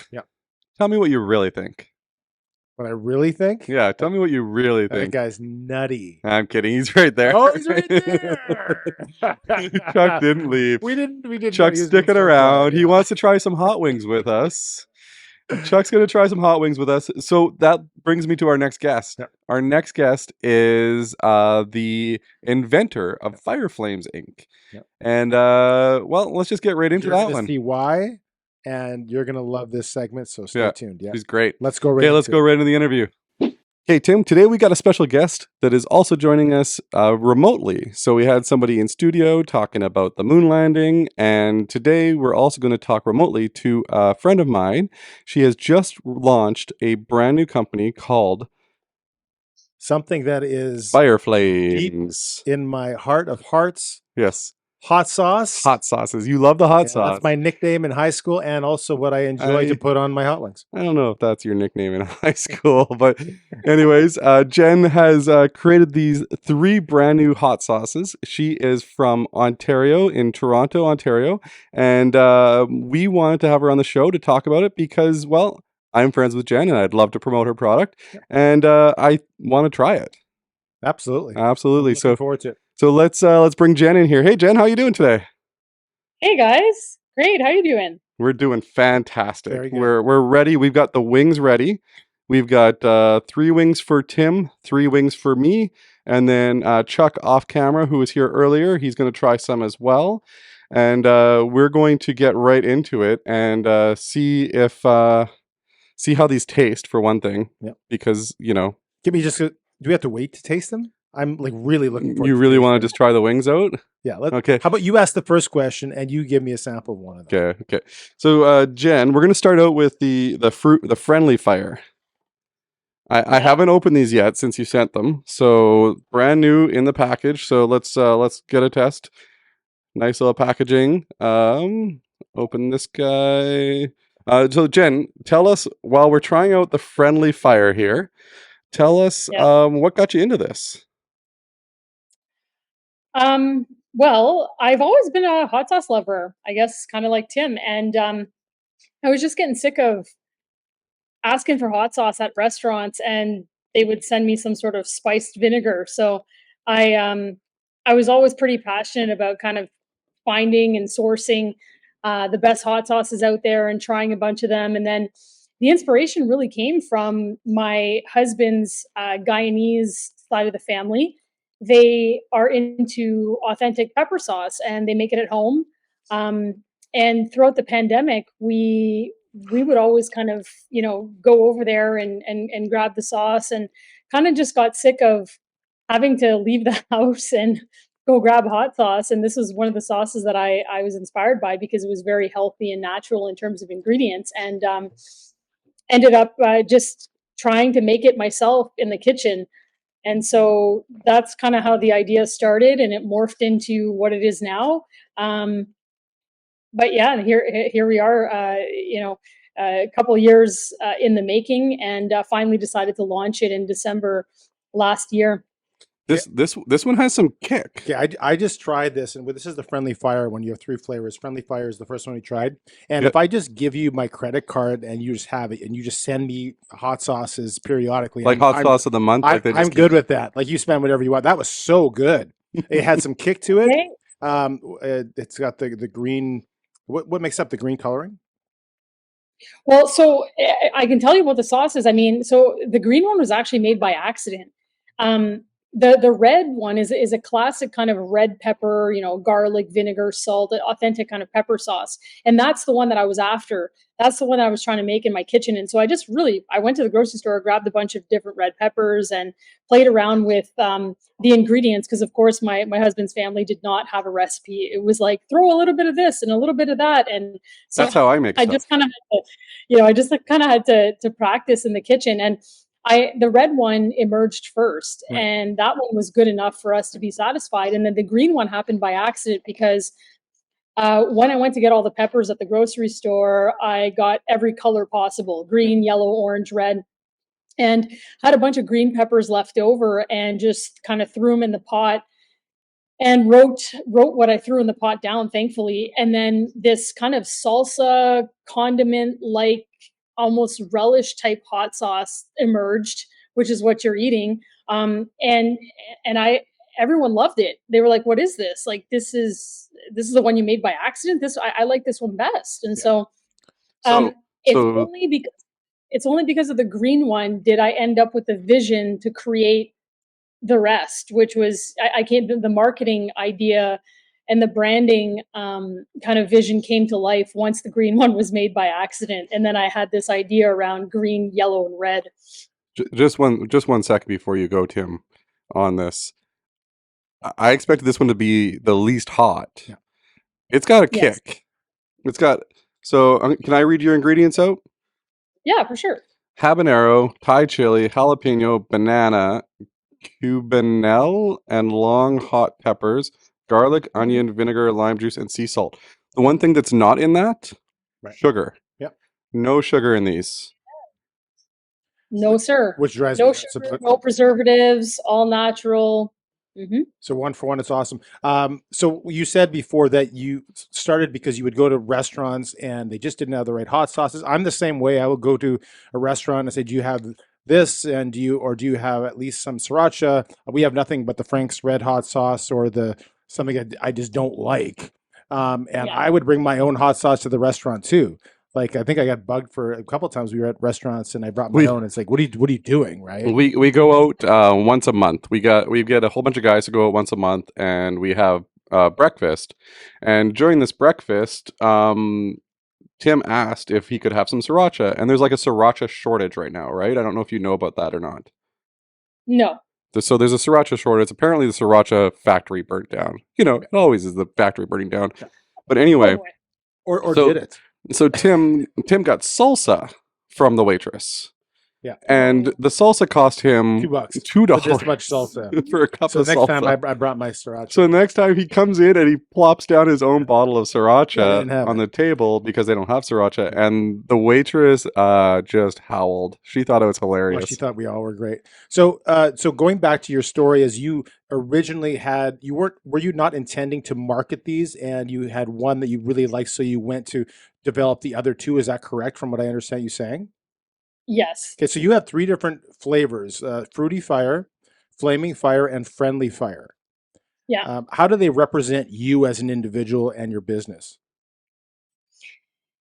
tell me what you really think. What I really think? Yeah, tell me what you really think. That guy's nutty. I'm kidding. He's right there. Oh, he's right there. Chuck didn't leave. We didn't. Chuck's sticking around. He wants to try some hot wings with us. Chuck's going to try some hot wings with us. So that brings me to our next guest. Yep. Our next guest is the inventor of Fire Flames Inc. Yep. And, well, let's just get right into that one. See why? And you're going to love this segment, so stay tuned. Yeah, he's great. Let's go right let's go right into the interview. Okay, Tim, today we got a special guest that is also joining us remotely. So we had somebody in studio talking about the moon landing, and today we're also going to talk remotely to a friend of mine. She has just launched a brand new company called something that is Fire Flames. Deep in my heart of hearts. Yes. Hot sauce. Hot sauces. You love the hot sauce. That's my nickname in high school and also what I enjoy to put on my hot wings. I don't know if that's your nickname in high school, but anyways, Jen has created these 3 brand new hot sauces. She is from Ontario, in Toronto, Ontario, and we wanted to have her on the show to talk about it because, well, I'm friends with Jen and I'd love to promote her product, and I want to try it. Absolutely. Looking forward to it. So let's bring Jen in here. Hey, Jen, how you doing today? Hey guys, great. How you doing? We're doing fantastic. Very good. We're ready. We've got the wings ready. We've got 3 wings for Tim, 3 wings for me, and then Chuck off camera, who was here earlier. He's going to try some as well. and we're going to get right into it and see how these taste for one thing. Yep. Because Give me just. Do we have to wait to taste them? I'm like really looking forward. You really want to just try the wings out? Yeah. Okay. How about you ask the first question and you give me a sample of one of them? Okay. So Jen, we're gonna start out with the friendly fire. I haven't opened these yet since you sent them, so brand new in the package. So let's get a test. Nice little packaging. Open this guy. So Jen, tell us while we're trying out the friendly fire here. Tell us what got you into this. Well, I've always been a hot sauce lover, I guess, kind of like Tim, and I was just getting sick of asking for hot sauce at restaurants, and they would send me some sort of spiced vinegar. So I was always pretty passionate about kind of finding and sourcing the best hot sauces out there and trying a bunch of them. And then the inspiration really came from my husband's Guyanese side of the family. They are into authentic pepper sauce and they make it at home. And throughout the pandemic, we would always kind of, go over there and grab the sauce, and kind of just got sick of having to leave the house and go grab hot sauce. And this was one of the sauces that I was inspired by because it was very healthy and natural in terms of ingredients, and ended up just trying to make it myself in the kitchen. And so that's kind of how the idea started, and it morphed into what it is now. But yeah, here we are, a couple of years in the making, and finally decided to launch it in December last year. This one has some kick. Yeah, I just tried this, and this is the friendly fire one. You have 3 flavors. Friendly fire is the first one we tried. And if I just give you my credit card and you just have it, and you just send me hot sauces periodically, like hot sauce of the month. I'm good with that. Like, you spend whatever you want. That was so good. It had some kick to it. Okay. It's got the green. What makes up the green coloring? Well, so I can tell you what the sauce is. I mean, so the green one was actually made by accident. The red one is a classic kind of red pepper, garlic, vinegar, salt, authentic kind of pepper sauce. And that's the one that I was after. That's the one that I was trying to make in my kitchen. And so I went to the grocery store, grabbed a bunch of different red peppers and played around with the ingredients. Because of course my husband's family did not have a recipe. It was like, throw a little bit of this and a little bit of that. And so that's how I make stuff. I just kind of had to practice in the kitchen. And the red one emerged first, right, and that one was good enough for us to be satisfied. And then the green one happened by accident because when I went to get all the peppers at the grocery store, I got every color possible: green, yellow, orange, red, and had a bunch of green peppers left over, and just kind of threw them in the pot and wrote what I threw in the pot down, thankfully. And then this kind of salsa condiment, like almost relish type hot sauce emerged, which is what you're eating. And everyone loved it. They were like, "What is this? Like, this is the one you made by accident. I like this one best." And so it's only because of the green one did I end up with the vision to create the rest, which was the marketing idea and the branding kind of vision came to life once the green one was made by accident. And then I had this idea around green, yellow, and red. Just one second before you go, Tim, on this. I expected this one to be the least hot. Yeah. It's got a kick. It's got, so can I read your ingredients out? Yeah, for sure. Habanero, Thai chili, jalapeno, banana, cubanelle, and long hot peppers, garlic, onion, vinegar, lime juice, and sea salt. The one thing that's not in that, right, sugar. Yep. No sugar in these. No, sir. Which drives no sugar, no preservatives, all natural. Mm-hmm. So 1 for 1, it's awesome. So you said before that you started because you would go to restaurants and they just didn't have the right hot sauces. I'm the same way. I would go to a restaurant and say, "Do you have this, and do you have at least some sriracha?" We have nothing but the Frank's red hot sauce or something that I just don't like. I would bring my own hot sauce to the restaurant too. Like, I think I got bugged for a couple of times. We were at restaurants and I brought my own. It's like, what are you doing, right? We go out once a month. We get a whole bunch of guys to go out once a month, and we have breakfast, and during this breakfast, Tim asked if he could have some sriracha, and there's like a sriracha shortage right now, right? I don't know if you know about that or not. No. So there's a sriracha shortage. Apparently, the sriracha factory burnt down. You know, it always is the factory burning down. But anyway, Or so, did it? So Tim got salsa from the waitress. Yeah. And the salsa cost him $2. $2 For this much salsa. for a cup So of next salsa. time I brought my sriracha. So next time he comes in and he plops down his own bottle of Yeah, I sriracha didn't have on it. the table because they don't have sriracha, and the waitress just howled. She thought it was Well, hilarious. she thought we all were great. So, so going back to your story, as you originally had, were you not intending to market these, and you had one that you really liked, so you went to develop the other two? Is that correct, from what I understand you saying? Yes. Okay, so you have 3 different flavors: fruity fire, flaming fire, and friendly fire. Yeah. How do they represent you as an individual and your business?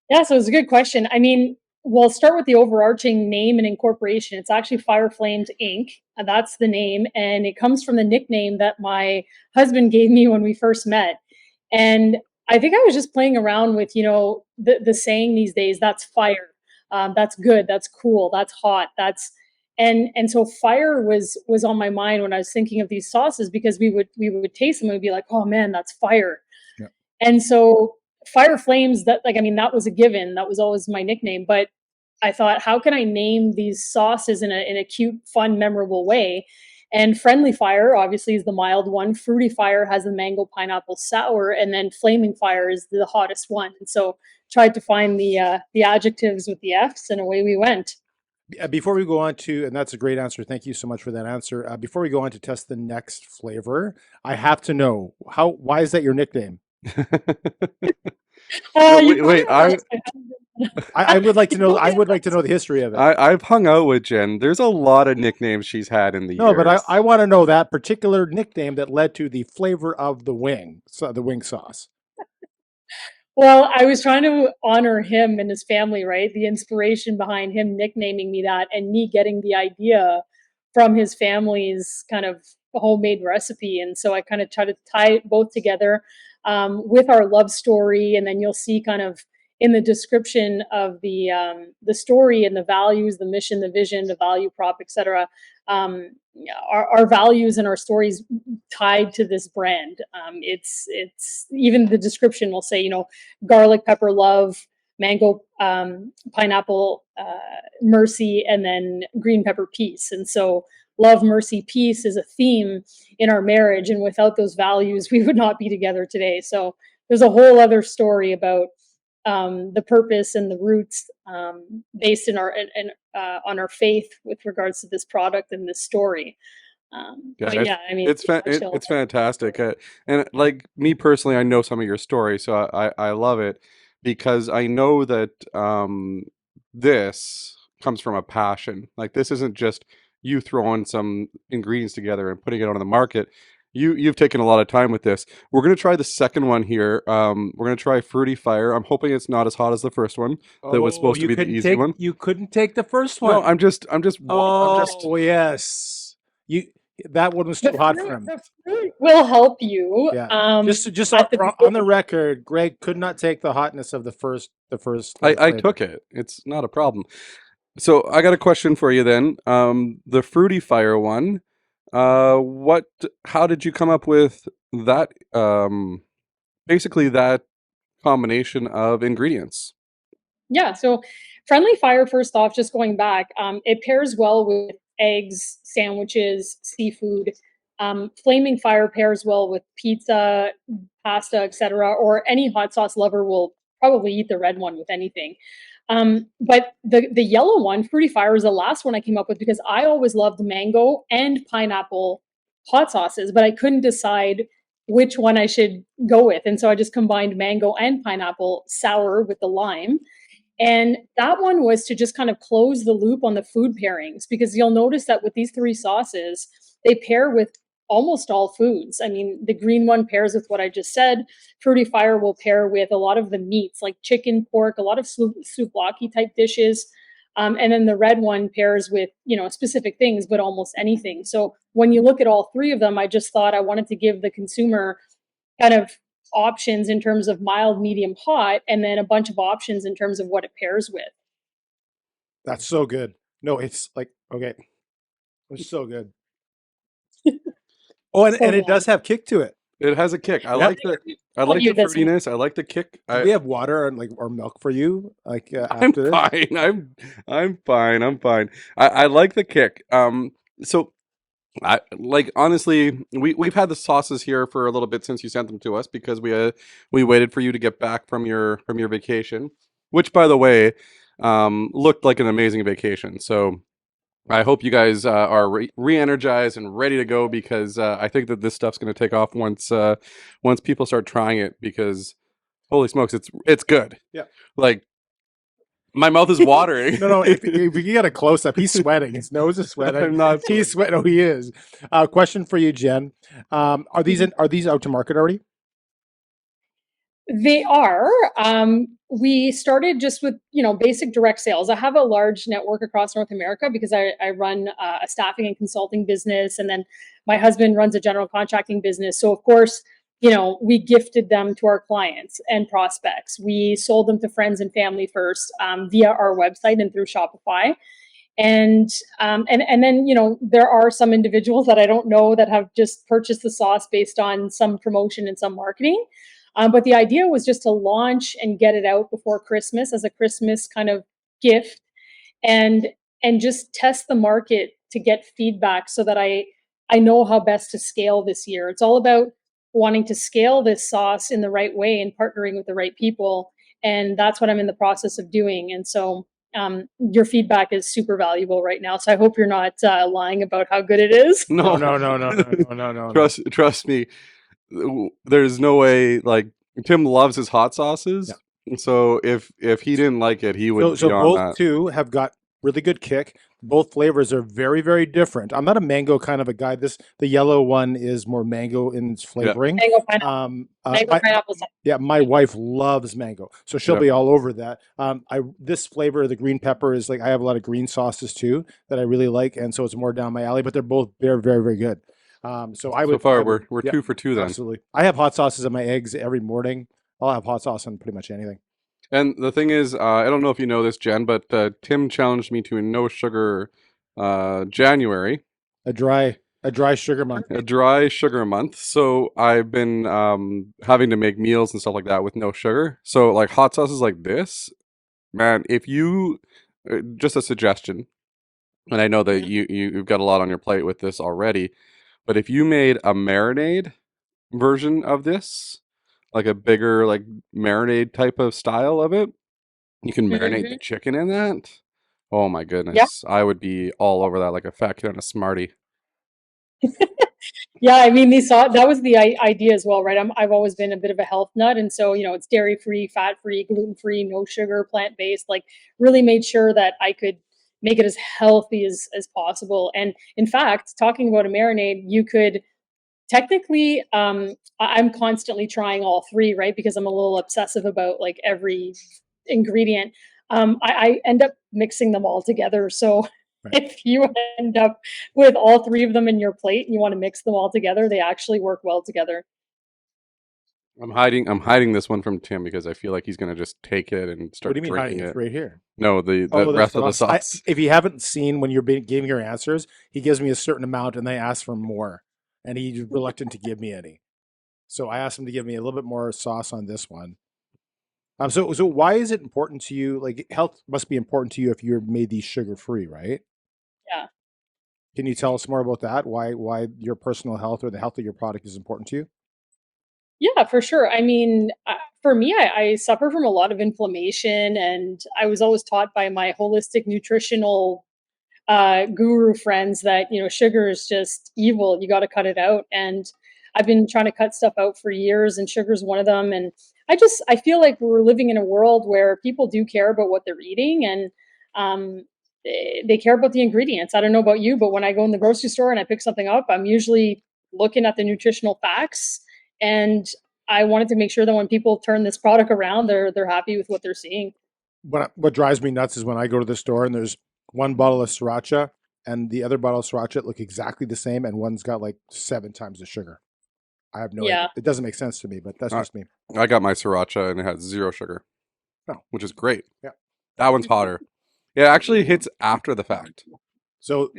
Yeah, so it's a good question. I mean, we'll start with the overarching name and incorporation. It's actually Fire Flames Inc. And that's the name. And it comes from the nickname that my husband gave me when we first met. And I think I was just playing around with, the saying these days, that's fire. That's good. That's cool. That's hot. And so fire was on my mind when I was thinking of these sauces, because we would taste them and we'd be like, oh man, that's fire. Yeah. And so Fire Flames, that was a given. That was always my nickname. But I thought, how can I name these sauces in a cute, fun, memorable way? And Friendly Fire obviously is the mild one. Fruity Fire has the mango pineapple sour, and then Flaming Fire is the hottest one. And so tried to find the adjectives with the F's, and away we went. Before we go on to, and that's a great answer. Thank you so much for that answer. Before we go on to test the next flavor, I have to know why is that your nickname? Wait, I would like to know. I would like to know the history of it. I've hung out with Jen. There's a lot of nicknames she's had in the No, years. but I want to know that particular nickname that led to the flavor of the wing sauce. Well, I was trying to honor him and his family, right? The inspiration behind him nicknaming me that, and me getting the idea from his family's kind of homemade recipe. And so I kind of try to tie it both together with our love story. And then you'll see kind of in the description of the story and the values, the mission, the vision, the value prop, etc. Our values and our stories tied to this brand. It's even the description will say, garlic pepper love, mango pineapple mercy, and then green pepper peace. And so love, mercy, peace is a theme in our marriage, and without those values we would not be together today. So there's a whole other story about the purpose and the roots based in on our faith with regards to this product and this story. It's fantastic. And like me personally, I know some of your story, so I love it, because I know that this comes from a passion. Like, this isn't just you throwing some ingredients together and putting it on the market. You've taken a lot of time with this. We're going to try the second one here. We're going to try Fruity Fire. I'm hoping it's not as hot as the first one. That was supposed to be the easy one. You couldn't take the first one. No, I'm just. Yes. That one was too hot for him. The fruit will help you. Yeah. Just on the record, Greg could not take the hotness of the first. I took it. It's not a problem. So I got a question for you then. The Fruity Fire one. How did you come up with that? Basically that combination of ingredients. Yeah. So Friendly Fire, first off, just going back, it pairs well with eggs, sandwiches, seafood. Flaming Fire pairs well with pizza, pasta, etc. Or any hot sauce lover will probably eat the red one with anything. But the yellow one, Fruity Fire, is the last one I came up with, because I always loved mango and pineapple hot sauces, but I couldn't decide which one I should go with. And so I just combined mango and pineapple sour with the lime. And that one was to just kind of close the loop on the food pairings, because you'll notice that with these 3 sauces, they pair with almost all foods. I mean, the green one pairs with what I just said. Fruity Fire will pair with a lot of the meats, like chicken, pork, a lot of souvlaki type dishes. And then the red one pairs with, specific things, but almost anything. So when you look at all 3 of them, I just thought I wanted to give the consumer kind of options in terms of mild, medium, hot, and then a bunch of options in terms of what it pairs with. That's so good. No, it's like, okay. It's so good. Oh, and it does have kick to it. It has a kick. I Yeah. like the fruitiness. I like the kick. Do we have water and or milk for you? Like I'm after this? fine. I'm fine. I like the kick. So I like honestly, we've had the sauces here for a little bit since you sent them to us because we waited for you to get back from your vacation, which by the way, looked like an amazing vacation. So I hope you guys are re-energized and ready to go because I think that this stuff's going to take off once people start trying it because holy smokes, it's good. Yeah. Like my mouth is watering. No. If you get a close up, he's sweating. His nose is sweating. I'm not. He's sweating. Oh, he is. Question for you, Jen. Are these out to market already? They are. We started just with, basic direct sales. I have a large network across North America because I run a staffing and consulting business. And then my husband runs a general contracting business. So of course, we gifted them to our clients and prospects. We sold them to friends and family first via our website and through Shopify. And then, there are some individuals that I don't know that have just purchased the sauce based on some promotion and some marketing. But the idea was just to launch and get it out before Christmas as a Christmas kind of gift and just test the market to get feedback so that I know how best to scale this year. It's all about wanting to scale this sauce in the right way and partnering with the right people. And that's what I'm in the process of doing. And so your feedback is super valuable right now. So I hope you're not lying about how good it is. No. Trust me. There's no way. Like Tim loves his hot sauces, so if he didn't like it, he would. So be on both that. two have got really good kick. Both flavors are very, very different. I'm not a mango kind of a guy. The yellow one is more mango in its flavoring. Mango pineapple. Mango pineapple. Yeah, my wife loves mango, so she'll be all over that. This flavor, the green pepper, is like I have a lot of green sauces too that I really like, and so it's more down my alley. But they're both very, very, very good. We're 2 for 2 then. Absolutely. I have hot sauces on my eggs every morning. I'll have hot sauce on pretty much anything. And the thing is, I don't know if you know this, Jen, but Tim challenged me to a no sugar January. A dry sugar month. A dry sugar month. So I've been having to make meals and stuff like that with no sugar. So like hot sauces like this, man, if you just a suggestion, and I know that you've got a lot on your plate with this already. But if you made a marinade version of this, like a bigger like marinade type of style of it, you can marinate the chicken in that. Oh my goodness. Yeah. I would be all over that like a fat kid on a Smartie. Yeah, I mean, that was the idea as well, right? I've always been a bit of a health nut. And so, it's dairy-free, fat-free, gluten-free, no sugar, plant-based, like really made sure that I could make it as healthy as possible. And in fact, talking about a marinade, you could technically, I'm constantly trying all three, right? Because I'm a little obsessive about like every ingredient. I end up mixing them all together. So if you end up with all three of them in your plate and you want to mix them all together, they actually work well together. I'm hiding this one from Tim because I feel like he's gonna just take it and start drinking hiding it. It's right here. No, the rest of the sauce. If you haven't seen when you're giving your answers, he gives me a certain amount and they ask for more, and he's reluctant to give me any. So I asked him to give me a little bit more sauce on this one. So why is it important to you? Like health must be important to you if you're made these sugar free, right? Yeah. Can you tell us more about that? Why your personal health or the health of your product is important to you? Yeah, for sure. I mean, for me, I suffer from a lot of inflammation, and I was always taught by my holistic nutritional guru friends that, sugar is just evil. You got to cut it out. And I've been trying to cut stuff out for years, and sugar is one of them. And I feel like we're living in a world where people do care about what they're eating, and they care about the ingredients. I don't know about you, but when I go in the grocery store and I pick something up, I'm usually looking at the nutritional facts. And I wanted to make sure that when people turn this product around, they're happy with what they're seeing. What drives me nuts is when I go to the store and there's one bottle of sriracha and the other bottle of sriracha look exactly the same, and one's got like 7 times the sugar. I have no Yeah. idea. It doesn't make sense to me, but that's just me. I got my sriracha and it had 0 sugar, Oh. which is great. Yeah. That one's hotter. It actually hits after the fact. So,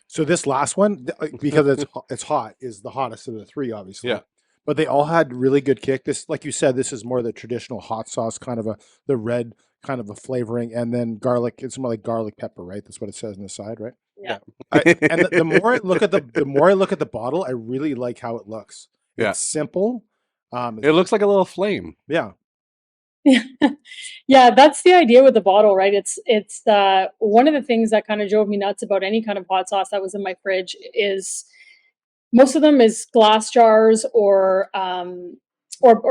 so this last one, because it's hot, is the hottest of the three, obviously. Yeah. But they all had really good kick. This, like you said, this is more the traditional hot sauce, kind of the red kind of a flavoring, and then garlic. It's more like garlic pepper, right? That's what it says on the side, right? Yeah. And the more I look at the bottle, I really like how it looks. Yeah. It's simple. It looks like a little flame. Yeah. Yeah, that's the idea with the bottle, right? It's one of the things that kind of drove me nuts about any kind of hot sauce that was in my fridge is most of them is glass jars or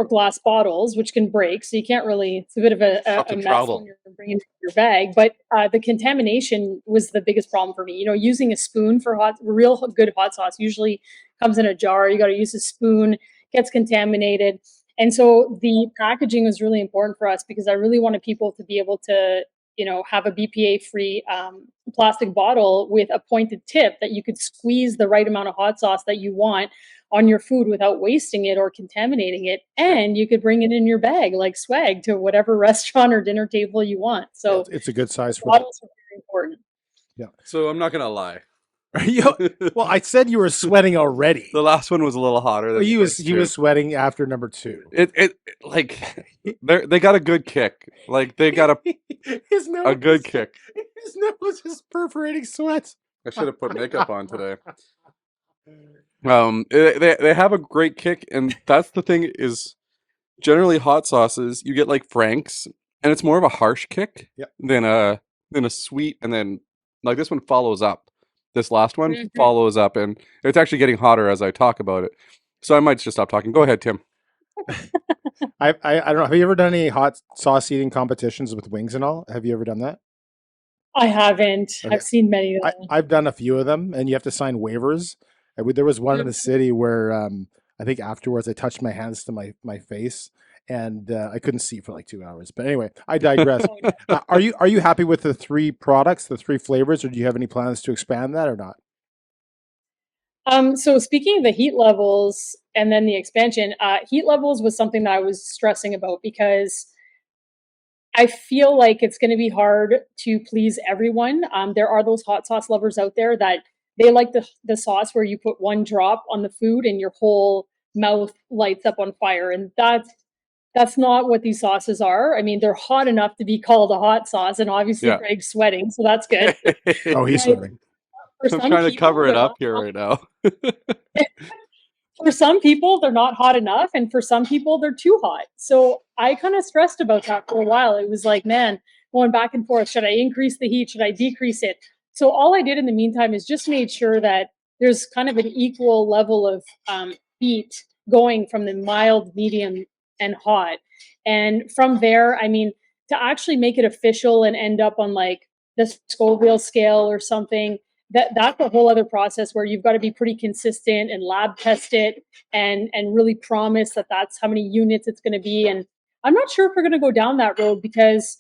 glass bottles, which can break. So you can't really. It's a bit of a mess trouble. when you're bringing it in your bag. But the contamination was the biggest problem for me. You know, using a spoon for real good hot sauce usually comes in a jar. You got to use a spoon. Gets contaminated. And so the packaging was really important for us because I really wanted people to be able to, you know, have a BPA-free plastic bottle with a pointed tip that you could squeeze the right amount of hot sauce that you want on your food without wasting it or contaminating it. And you could bring it in your bag like swag to whatever restaurant or dinner table you want. So it's a good size for that. bottles are very important. Yeah. So I'm not going to lie. Well, I said you were sweating already. The last one was a little hotter. Than He the was first two. sweating after number 2. It like they got a good kick. Like they got His nose, a good kick. His nose is perforating sweat. I should have put makeup on today. They have a great kick, and that's the thing is generally hot sauces you get like Frank's, and it's more of a harsh kick than a sweet, and then like this one follows up. This last one follows up, and it's actually getting hotter as I talk about it. So I might just stop talking. Go ahead, Tim. I don't know. Have you ever done any hot sauce eating competitions with wings and all? Have you ever done that? I haven't. Okay. I've seen many of them. I've done a few of them, and you have to sign waivers. There was one in the city where I think afterwards I touched my hands to my face, and I couldn't see for like 2 hours. But anyway, I digress. Are you happy with the 3 products, the 3 flavors, or do you have any plans to expand that or not? So speaking of the heat levels and then the expansion, heat levels was something that I was stressing about because I feel like it's going to be hard to please everyone. There are those hot sauce lovers out there that they like the sauce where you put one drop on the food and your whole mouth lights up on fire. And that's not what these sauces are. I mean, they're hot enough to be called a hot sauce, and obviously Greg's sweating, so that's good. Oh, he's sweating. I'm trying to cover it up here right now. For some people, they're not hot enough, and for some people, they're too hot. So I kind of stressed about that for a while. It was like, man, going back and forth. Should I increase the heat? Should I decrease it? So all I did in the meantime is just made sure that there's kind of an equal level of heat going from the mild, medium, and hot. And from there, I mean, to actually make it official and end up on like the Scoville scale or something, that's a whole other process where you've got to be pretty consistent and lab test it and really promise that that's how many units it's going to be. And I'm not sure if we're going to go down that road because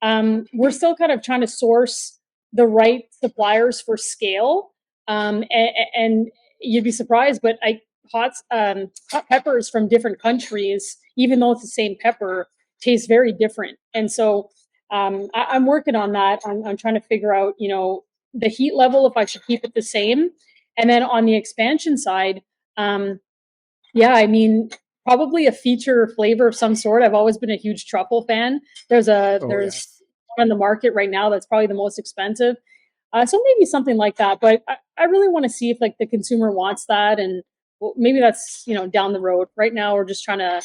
we're still kind of trying to source the right suppliers for scale. And you'd be surprised, but hot peppers from different countries, even though it's the same pepper, taste very different. And so I'm working on that. I'm trying to figure out, you know, the heat level, if I should keep it the same. And then on the expansion side, I mean, probably a feature flavor of some sort. I've always been a huge truffle fan. There's one on the market right now that's probably the most expensive. So maybe something like that. But I really want to see if like the consumer wants that. And maybe that's, you know, down the road. Right now, we're just trying to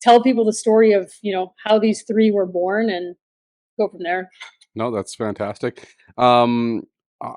tell people the story of, you know, how these 3 were born and go from there. No, that's fantastic.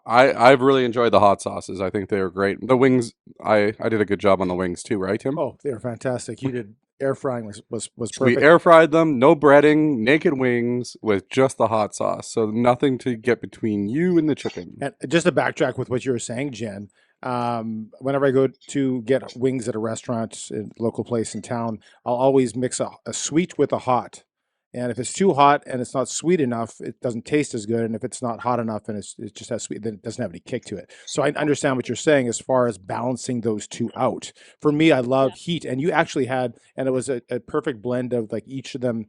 I've really enjoyed the hot sauces. I think they were great. The wings, I did a good job on the wings too, right, Tim? Oh, they were fantastic. You did air frying was perfect. We air fried them, no breading, naked wings with just the hot sauce. So nothing to get between you and the chicken. And just to backtrack with what you were saying, Jen, whenever I go to get wings at a restaurant, a local place in town, I'll always mix a sweet with a hot. And if it's too hot and it's not sweet enough, it doesn't taste as good. And if it's not hot enough and it just has sweet, then it doesn't have any kick to it. So I understand what you're saying as far as balancing those two out. For me, I love heat, and you actually had, and it was a perfect blend of like each of them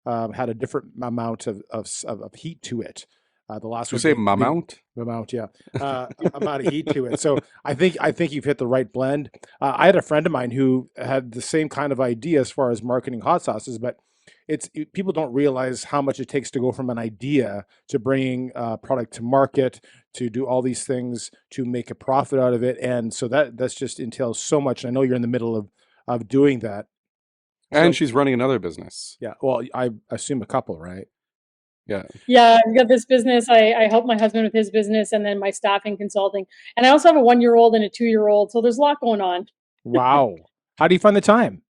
had a different amount of heat to it. The last Did you one say being mamount? amount, yeah, amount of heat to it. So I think you've hit the right blend. I had a friend of mine who had the same kind of idea as far as marketing hot sauces, but people don't realize how much it takes to go from an idea to bringing a product to market, to do all these things to make a profit out of it, and so that's just entails so much. And I know you're in the middle of doing that. And So she's running another business. yeah, well, I assume a couple, right? Yeah. Yeah, I've got this business. I help my husband with his business, and then my staffing consulting. And I also have a 1-year-old and a 2-year-old, so there's a lot going on. Wow, how do you find the time?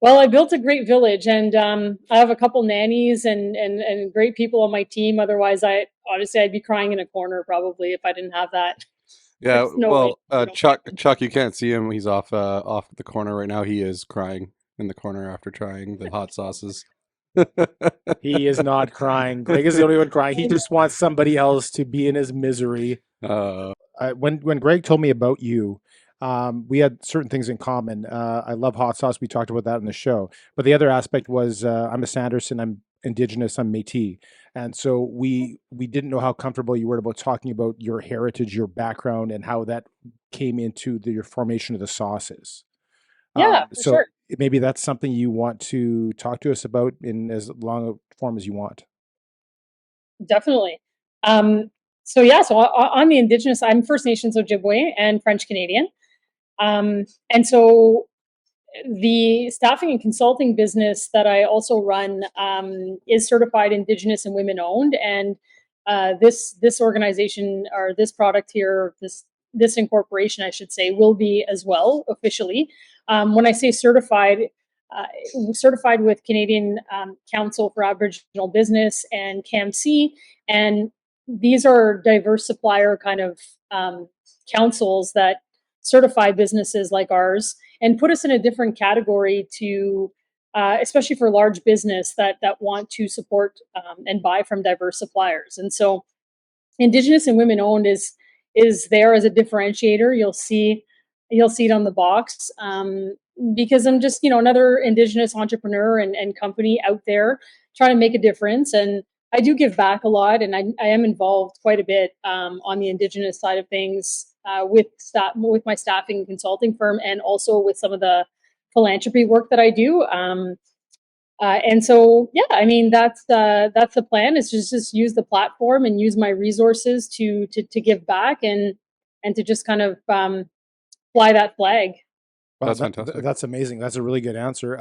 Well, I built a great village, and I have a couple nannies and great people on my team. Otherwise, I'd be crying in a corner probably if I didn't have that. Yeah. There's no way. Well, Chuck, you can't see him. He's off the corner right now. He is crying in the corner after trying the hot sauces. He is not crying. Greg is the only one crying. He just wants somebody else to be in his misery. When Greg told me about you, we had certain things in common. I love hot sauce. We talked about that in the show. But the other aspect was I'm a Sanderson. I'm Indigenous. I'm Métis. And so we didn't know how comfortable you were about talking about your heritage, your background, and how that came into your formation of the sauces. Yeah, for So sure. maybe that's something you want to talk to us about in as long a form as you want. Definitely. So on the Indigenous, I'm First Nations Ojibwe and French Canadian. And so the staffing and consulting business that I also run is certified Indigenous and women owned. And this organization, or this product here, this incorporation, I should say, will be as well officially. When I say certified, certified with Canadian Council for Aboriginal Business and CAMC, and these are diverse supplier kind of councils that certify businesses like ours and put us in a different category to, especially for large business that want to support and buy from diverse suppliers. And so, Indigenous and women owned is there as a differentiator. You'll see it on the box, because I'm just another Indigenous entrepreneur and company out there trying to make a difference. And I do give back a lot, and I am involved quite a bit on the Indigenous side of things with my staffing and consulting firm, and also with some of the philanthropy work that I do. And so, yeah, I mean, that's the plan, is just use the platform and use my resources to give back and to just kind of fly that flag. Wow, That's fantastic. That's amazing. That's a really good answer.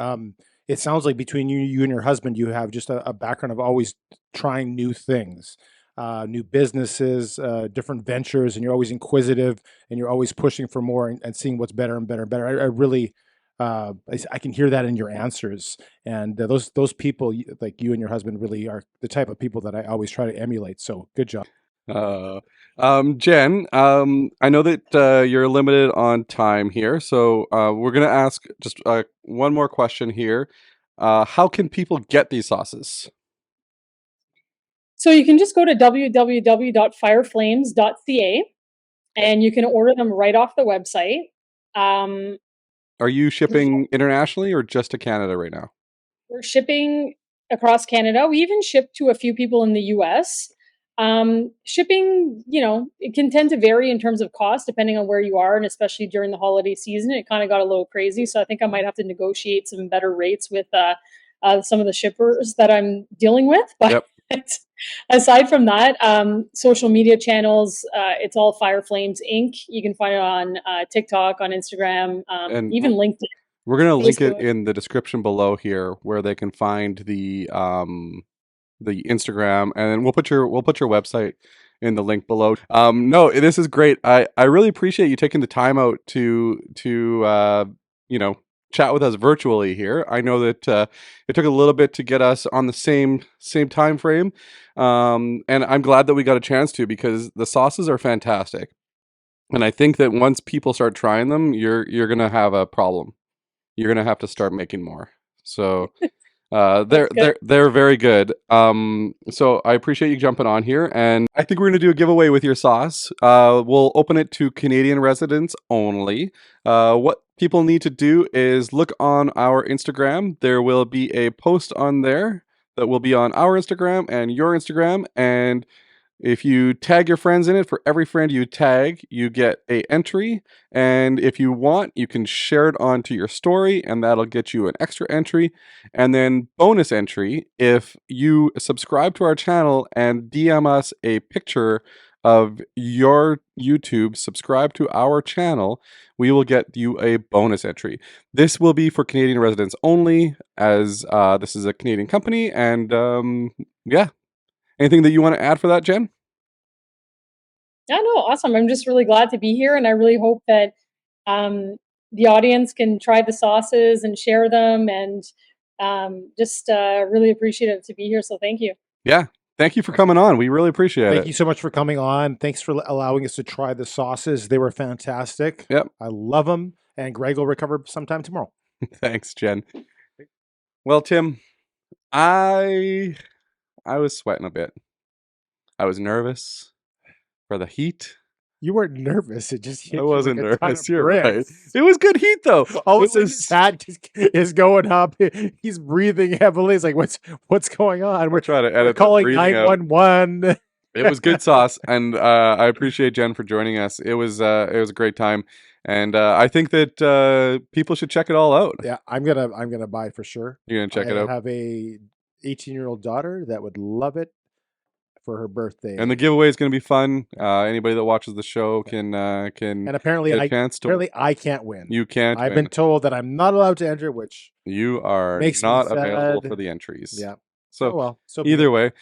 It sounds like between you and your husband, you have just a background of always trying new things, new businesses, different ventures, and you're always inquisitive and you're always pushing for more and seeing what's better and better and better. I really, I can hear that in your answers. And those people like you and your husband really are the type of people that I always try to emulate. So good job. Jen, I know that you're limited on time here, so we're gonna ask just one more question here. How can people get these sauces? So you can just go to www.fireflames.ca and you can order them right off the website. Are you shipping internationally or just to Canada right now? We're shipping across Canada. We even ship to a few people in the US. Shipping, it can tend to vary in terms of cost depending on where you are, and especially during the holiday season, it kind of got a little crazy. So I think I might have to negotiate some better rates with some of the shippers that I'm dealing with. But Yep. aside from that, social media channels, it's all Fire Flames Inc. You can find it on TikTok, on Instagram, And even LinkedIn. We're gonna link it Facebook. in the description below here, where they can find the Instagram, and we'll put your website in the link below. No, this is great. I really appreciate you taking the time out to chat with us virtually here. I know that it took a little bit to get us on the same time frame, and I'm glad that we got a chance to, because the sauces are fantastic, and I think that once people start trying them, you're gonna have a problem. You're gonna have to start making more. So They're very good. So I appreciate you jumping on here, and I think we're gonna do a giveaway with your sauce. We'll open it to Canadian residents only. What people need to do is look on our Instagram. There will be a post on there that will be on our Instagram and your Instagram, and if you tag your friends in it, for every friend you tag, you get a entry. And if you want, you can share it onto your story, and that'll get you an extra entry. And then bonus entry, if you subscribe to our channel and DM us a picture of your YouTube, subscribe to our channel, we will get you a bonus entry. This will be for Canadian residents only, as this is a Canadian company. And yeah. Anything that you want to add for that, Jen? Yeah, no, awesome. I'm just really glad to be here, and I really hope that the audience can try the sauces and share them, and just really appreciative to be here. So thank you. Yeah. Thank you for coming on. We really appreciate it. Thank you so much for coming on. Thanks for allowing us to try the sauces. They were fantastic. Yep. I love them. And Greg will recover sometime tomorrow. Thanks, Jen. Well, Tim, I was sweating a bit. I was nervous for the heat. You weren't nervous. It just hit I you wasn't like a ton nervous. of You're right. bricks. It was good heat, though. All of a It sudden, was- his hat just is going up. He's breathing heavily. It's like, what's going on? We're trying to We're edit the calling breathing out. 911. It was good sauce, and I appreciate Jen for joining us. It was a great time, and I think that people should check it all out. Yeah, I'm gonna buy it for sure. You're gonna check it out. I have a 18-year-old daughter that would love it for her birthday. And the giveaway is going to be fun. Anybody that watches the show can And apparently, get a chance to. I can't win. You can't. I've win. been told that I'm not allowed to enter, which You are makes me not available sad. for the entries. yeah. So Oh well. So be either it. way,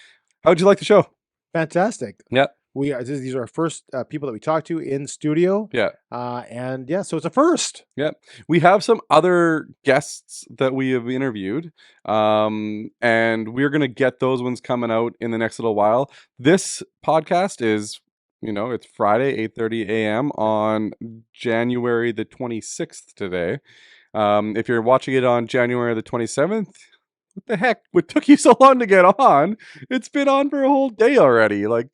how'd you like the show? Fantastic. Yeah. These are our first people that we talked to in studio. Yeah. And yeah, so it's a first. We have some other guests that we have interviewed, and we're going to get those ones coming out in the next little while. This podcast is, it's Friday, 8:30 a.m. on January the 26th today. If you're watching it on January the 27th, what the heck? What took you so long to get on? It's been on for a whole day already. Like,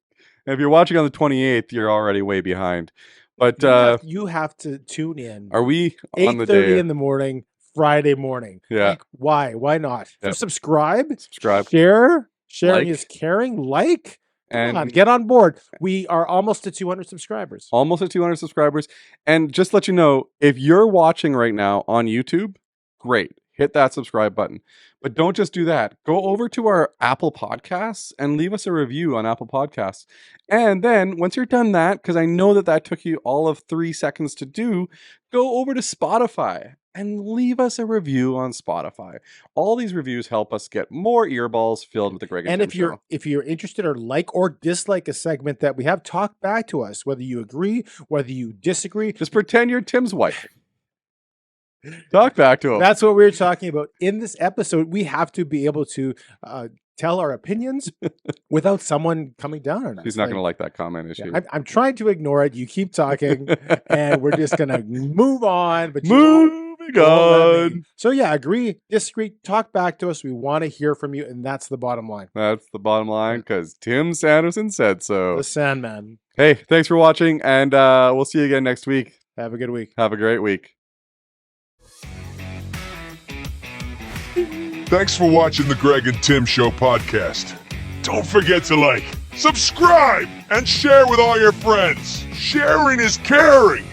if you're watching on the 28th, you're already way behind. But You have to tune in. are we on the 8:30 day? in the morning, Friday morning. Yeah. Like, why? Why not? Yeah. Subscribe. Subscribe. Share. Sharing Like. is caring. Like. Come And on, get on board. We are almost to 200 subscribers. almost at 200 subscribers. And just to let you know, if you're watching right now on YouTube, great. Hit that subscribe button. But don't just do that. Go over to our Apple Podcasts and leave us a review on Apple Podcasts. And then once you're done that, because I know that took you all of 3 seconds to do, go over to Spotify and leave us a review on Spotify. All these reviews help us get more earballs filled with the Greg And Tim if Show. you're interested or like or dislike a segment that we have, talk back to us. Whether you agree, whether you disagree. Just pretend you're Tim's wife. Talk back to him. That's what we're talking about. In this episode, we have to be able to tell our opinions without someone coming down on us. He's not going to like that comment, is Yeah, she? I'm trying to ignore it. You keep talking, and we're just gonna move on. But you won't let me. on. So yeah, agree, disagree, talk back to us. We want to hear from you, and that's the bottom line. That's the bottom line, because Tim Sanderson said so. The Sandman. Hey, thanks for watching, and we'll see you again next week. Have a good week. Have a great week. Thanks for watching the Greg and Tim Show podcast. Don't forget to like, subscribe, and share with all your friends. Sharing is caring.